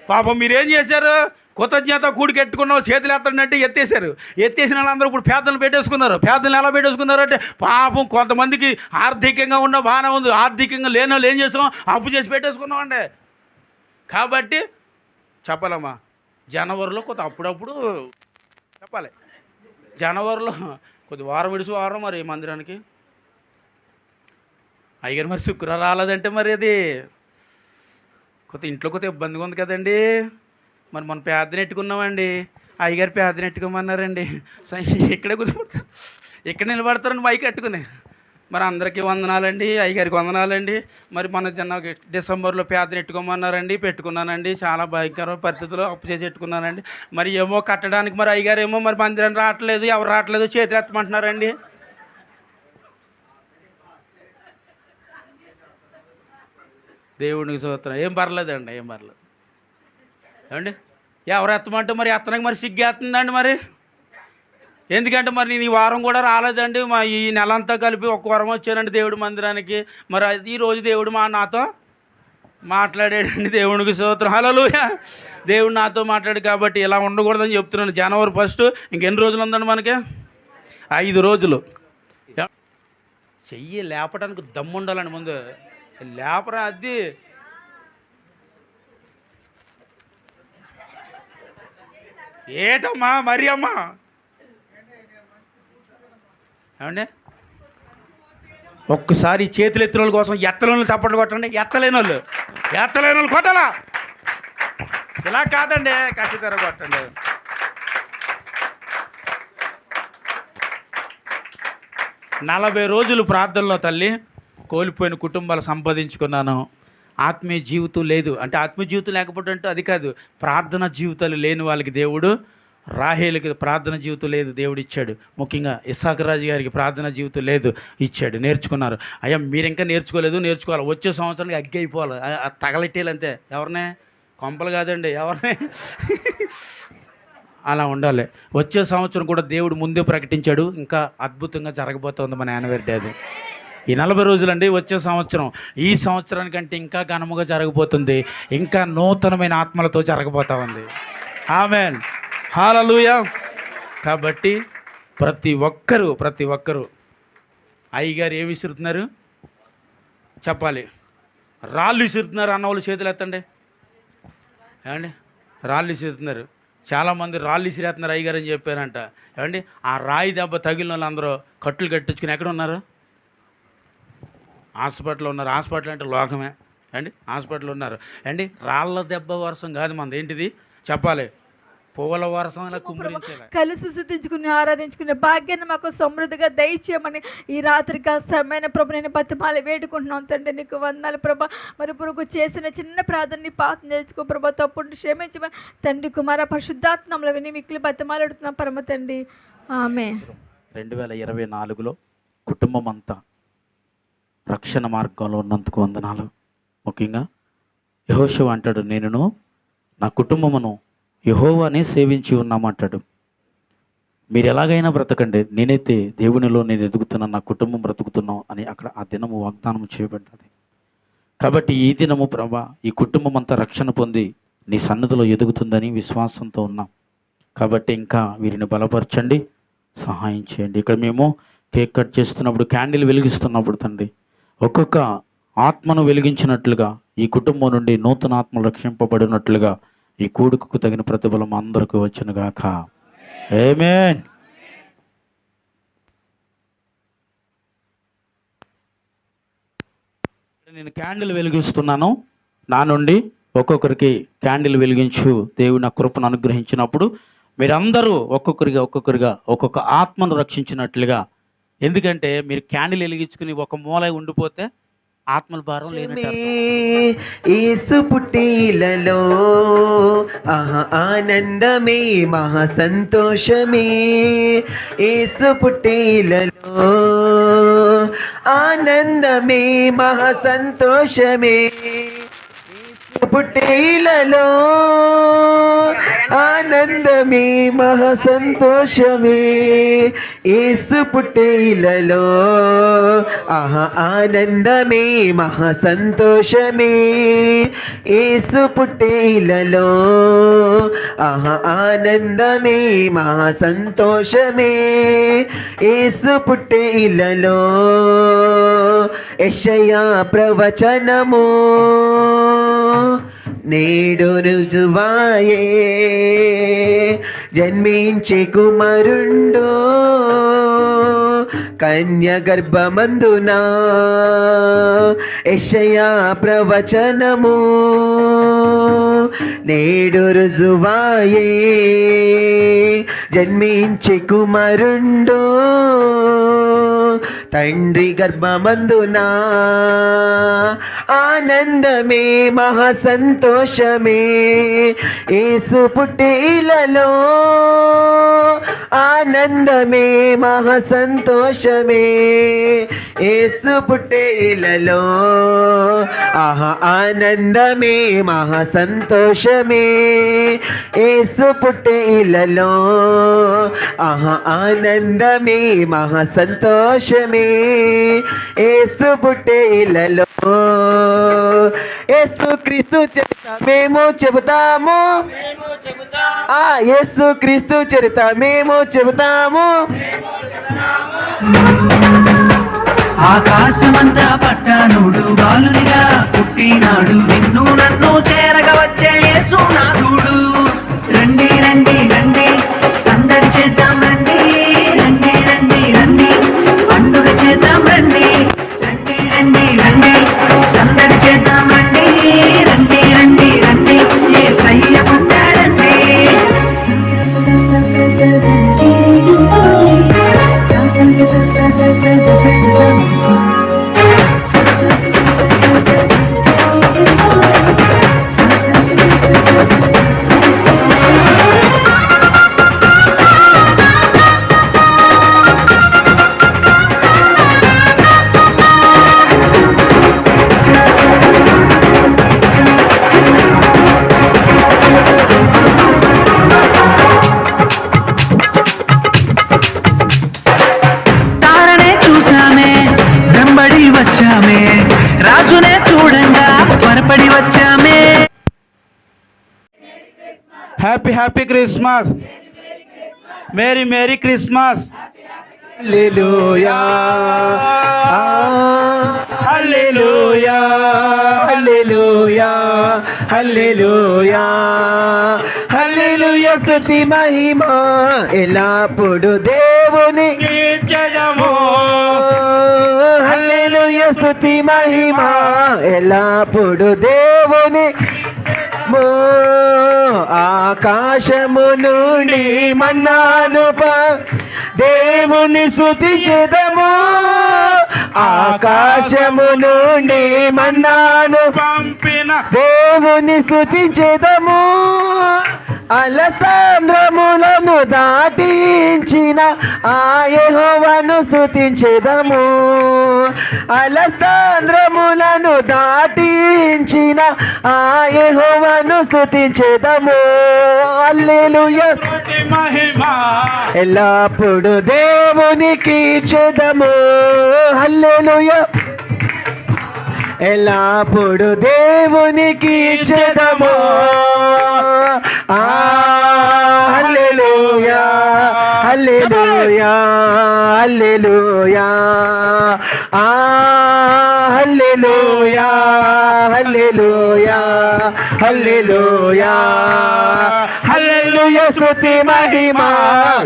పాపం మీరేం చేశారు? కృతజ్ఞత కూడికి ఎట్టుకున్నావు, చేతులు ఎత్తండి ఎత్తేసారు. ఎత్తేసిన వాళ్ళందరూ ఇప్పుడు పేదలను పెట్టేసుకున్నారు. పేదలను ఎలా పెట్టేసుకున్నారు అంటే పాపం కొంతమందికి ఆర్థికంగా ఉన్న బాగానే ఉంది, ఆర్థికంగా లేని వాళ్ళు ఏం చేసాం, అప్పు చేసి పెట్టేసుకున్నామండి. కాబట్టి చెప్పాలమ్మా, జనవరిలో కొంత అప్పుడప్పుడు చెప్పాలి. జనవరిలో కొద్ది వారం విడిచి వారం మరి మందిరానికి అయ్యగారు మరి శుక్రవారం రాలేదంటే మరి అది కొత్త ఇంట్లో కొత్త ఇబ్బందిగా ఉంది కదండి. మరి మనం పేదని ఎట్టుకున్నామండి, అయ్యగారు పేదని ఎట్టుకోమన్నారండి. ఇక్కడే కూర్చోబడతారు, ఇక్కడ నిలబడతారండి మైక్ కట్టుకుని. మరి అందరికీ వందనాలండి, అయ్యగారికి వందనాలండి. మరి మన నాకు డిసెంబర్లో పేదని ఎట్టుకోమన్నారండి, పెట్టుకున్నానండి. చాలా భయంకర పరిస్థితుల్లో అప్పు చేసి పెట్టుకున్నానండి. మరి ఏమో కట్టడానికి మరి అయ్యగారు ఏమో మరి మందిరాన్ని రావట్లేదు, ఎవరు రావట్లేదు, చేతులు ఎత్తమంటున్నారండి. దేవునికి స్తోత్రం. ఏం పర్లేదండి, ఏం పర్లేదు. ఏమండి ఎవరు ఎత్తమంటే మరి ఎత్తడానికి మరి సిగ్గేస్తుందండి. మరి ఎందుకంటే మరి నేను ఈ వారం కూడా రాలేదండి, మా ఈ నెల అంతా కలిపి ఒక్క వారం వచ్చానండి దేవుడి మందిరానికి. మరి ఈరోజు దేవుడు నాతో మాట్లాడాడండి. దేవునికి స్తోత్రం, హల్లెలూయా. దేవుడు నాతో మాట్లాడు కాబట్టి ఇలా ఉండకూడదని చెప్తున్నాను. జనవరి 1 ఇంకెన్ని రోజులు ఉందండి మనకి? 5 రోజులు. చెయ్యి లేపడానికి దమ్ము ఉండాలండి ముందు, లేపరా అది. ఏటమ్మా మరి అమ్మా, ఏమండి ఒక్కసారి చేతులు ఎత్తిన వాళ్ళ కోసం ఎత్తలేని వాళ్ళు తప్పట్లు కొట్టండి. ఎత్తలేని వాళ్ళు కొట్టాలా, ఇలా కాదండి ఖచ్చితంగా కొట్టండి. నలభై రోజులు ప్రార్థనలో తల్లి కోల్పోయిన కుటుంబాలు సంపాదించుకున్నాను. ఆత్మీయ జీవితం లేదు అంటే ఆత్మీయ జీవితం లేకపోతే అంటే అది కాదు, ప్రార్థన జీవితాలు లేని వాళ్ళకి దేవుడు, రాహేలుకి ప్రార్థన జీవితం లేదు దేవుడు ఇచ్చాడు. ముఖ్యంగా ఇస్సాకు రాజు గారికి ప్రార్థన జీవితం లేదు, ఇచ్చాడు. నేర్చుకున్నారు. అయ్యా మీరు ఇంకా నేర్చుకోవాలి. వచ్చే సంవత్సరానికి అగ్గి అయిపోవాలి, తగలెట్టేయాలి అంతే. ఎవరినే కొంపలు కాదండి, ఎవరినే అలా ఉండాలి. వచ్చే సంవత్సరం కూడా దేవుడు ముందే ప్రకటించాడు, ఇంకా అద్భుతంగా జరగబోతోంది మన యానివర్సరీ అది. ఈ 40 రోజులండి వచ్చే సంవత్సరం. ఈ సంవత్సరానికంటే ఇంకా ఘనముగా జరగబోతుంది, ఇంకా నూతనమైన ఆత్మలతో జరగబోతా ఉంది. ఆమేన్, హల్లెలూయా. కాబట్టి ప్రతి ఒక్కరూ అయ్యగారు ఏమి విసురుతున్నారు చెప్పాలి. రాళ్ళు విసురుతున్నారు అన్నవాళ్ళు చేతులు ఎత్తండి. ఏమండి రాళ్ళు విసురుతున్నారు, చాలామంది రాళ్ళు విసిరేస్తున్నారు అయ్యగారు అని చెప్పారంట. ఏమండి ఆ రాయి దెబ్బ తగిలిన వాళ్ళు అందరూ కట్టులు కట్టించుకుని ఎక్కడ ఉన్నారు? హాస్పిటల్లో ఉన్నారు. హాస్పిటల్ అంటే లోకమే అండి, హాస్పిటల్ ఉన్నారు అండి. రాళ్ళ దెబ్బ వర్షం కాదు మనది, ఏంటిది చెప్పాలి, పువ్వుల వర్షం అలా కుమ్మరించేలా కలిసి శుద్ధించుకుని ఆరాధించుకునే భాగ్యాన్ని మాకు సమృద్ధిగా దయచేయమని ఈ రాత్రికి సమయమైన ప్రభు నేను బతిమాలి వేడుకుంటున్నాం తండ్రి. నీకు వందనాలు ప్రభా. మరి పురుగు చేసిన చిన్న ప్రార్థనని పాతం చేసుకో ప్రభా, తప్పుడు క్షమించమని తండ్రి కుమార పరిశుద్ధాత్మలో విని మిక్కిలి బతిమాలాడుతున్నాం పరమ తండ్రి. ఆమేన్. 2024లో కుటుంబం అంతా రక్షణ మార్గంలో ఉన్నందుకు వందనాలు. ముఖ్యంగా యెహోషువ అంటాడు, నేనును నా కుటుంబమును యెహోవానే సేవించి ఉన్నామంటాడు. మీరు ఎలాగైనా బ్రతకండి, నేనైతే దేవునిలో నేను ఎదుగుతున్నాను, నా కుటుంబం బ్రతుకుతున్నాం అని అక్కడ ఆ దినము వాగ్దానం చేయబడ్డది. కాబట్టి ఈ దినము ప్రభా ఈ కుటుంబం అంతా రక్షణ పొంది నీ సన్నిధిలో ఎదుగుతుందని విశ్వాసంతో ఉన్నాం. కాబట్టి ఇంకా వీరిని బలపరచండి, సహాయం చేయండి. ఇక్కడ మేము కేక్ కట్ చేస్తున్నప్పుడు, క్యాండిల్ వెలిగిస్తున్నప్పుడు తండ్రి ఒక్కొక్క ఆత్మను వెలిగించినట్లుగా ఈ కుటుంబం నుండి నూతన ఆత్మలు రక్షింపబడినట్లుగా ఈ కూడుకుకు తగిన ప్రతిఫలం అందరికీ వచ్చునుగాక. ఆమేన్. నేను క్యాండిల్ వెలిగిస్తున్నాను, నా నుండి ఒక్కొక్కరికి క్యాండిల్ వెలిగించు దేవుని నా కృపను అనుగ్రహించినప్పుడు మీరందరూ ఒక్కొక్కరిగా ఒక్కొక్క ఆత్మను రక్షించినట్లుగా. ఎందుకంటే మీరు క్యాండిల్ వెలిగించుకుని ఒక మూల ఉండిపోతే ఆత్మల భారం లేనట్టు. యేసు పుట్టిలలో ఆనందమే మహా సంతోషమే. యేసు పుట్టిలలో ఆనందమే మహా సంతోషమే. పుట్టేలలో ఆనందమే మహా సంతోషమే. యేసు పుట్టేలలో ఆనందమే మహా సంతోషమే. యేసు పుట్టేలలో ఆనందమే మహా సంతోషమే. యేసు పుట్టేలలో యెషయా ప్రవచనము నేడు రుజువాయే. జన్మించే కుమారుండు కన్య గర్భమందున. యెషయా ప్రవచనము నేడు రుజువాయే. జన్మించే కుమారుండు తండ్రి గర్భమందున. ఆనందమే మహా సంతోషమే. యేసు పుట్టిలలో ఆనందమే మహా సంతోషమే. యేసు పుట్టిలలో ఆనందమే మహా సంతోషమే. యేసు పుట్టిలలో ఆనందమే మహా సంతోషమే. యేసు పుట్టిలలో యేసు క్రీస్తు చరిత మేము చెబుతాము. యేసు క్రీస్తు చరిత మేము చెబుతాము. ఆకాశమంతా పట్టానుడు బాలునిగా పుట్టినాడు. నిన్ను నన్ను చేరగ వచ్చే యేసునాథుడు. రండి రండి రండి సందడి చేద్దాం రండి. రండి రండి రండి పండుగ చేద్దాం రండి. రండి రండి రండి సందడి చేద్దాం రండి. రండి రండి రండి యేసయ్య పుట్టాడండి. తారనే చూసామే వెంబడి వచ్చామే. రాజునే చూడంగా త్వరపడి వచ్చామే. Happy happy Christmas. Merry merry Christmas. Hallelujah hallelujah hallelujah hallelujah hallelujah. స్తుతి మహిమ ఎల్లప్పుడు దేవునికి జయము. హల్లెలూయా. స్తుతి మహిమ ఎల్లప్పుడు దేవుని. ఆకాశము నుండి మన్నాను దేవుని స్తుతి చేదము. ఆకాశము నుండి మన్నాను పంపిన దేవుని స్తుతి చేదము. అలసాంద్రములను దాటించిన ఆ యెహోవాను స్తుతించెదము. అలసాంద్రములను దాటించిన ఆ యెహోవాను స్తుతించెదము. హల్లెలూయా. మహిమ ఎల్లప్పుడు దేవునికి చెదము. హల్లెలూయా. ఎల్లప్పుడు దేవునికి చెదము. హల్లెలూయా hallelujah hallelujah hallelujah hallelujah hallelujah hallelujah. స్తుతి మహిమ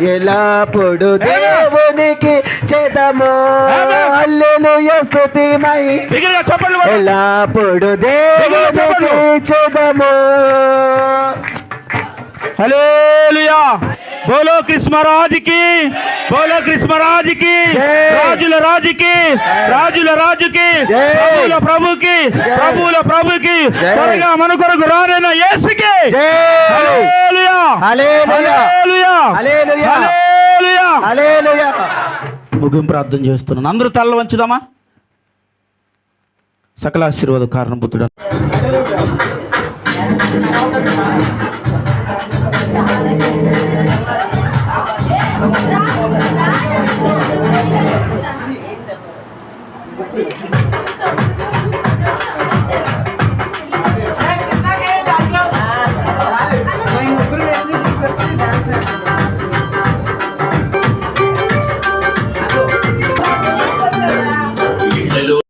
ఎల్లప్పుడు దేవునికి చేద్దాము. హల్లెలూయా. స్తుతి మహిమ ఎల్లప్పుడు దేవునికి చేద్దాము. హల్లెలూయా. బోలో కృష్ణరాజుకి, బోలో కృష్ణరాజుకి, రాజుల రాజుకి, రాజుల రాజుకి, జై. ప్రభువుల ప్రభుకి, జై. ప్రభువుల ప్రభుకి, జై. త్వరగా మన కొరకు రానైన యేసుకి జై. హల్లెలూయా, హల్లెలూయా. Hallelujah, hallelujah. హల్లెలూయా. హల్లెలూయా. ముగింపు ప్రార్థన చేస్తున్నాను. అందరూ తల్ల వంచుదామా? సకల ఆశీర్వాద కారణభూతుడు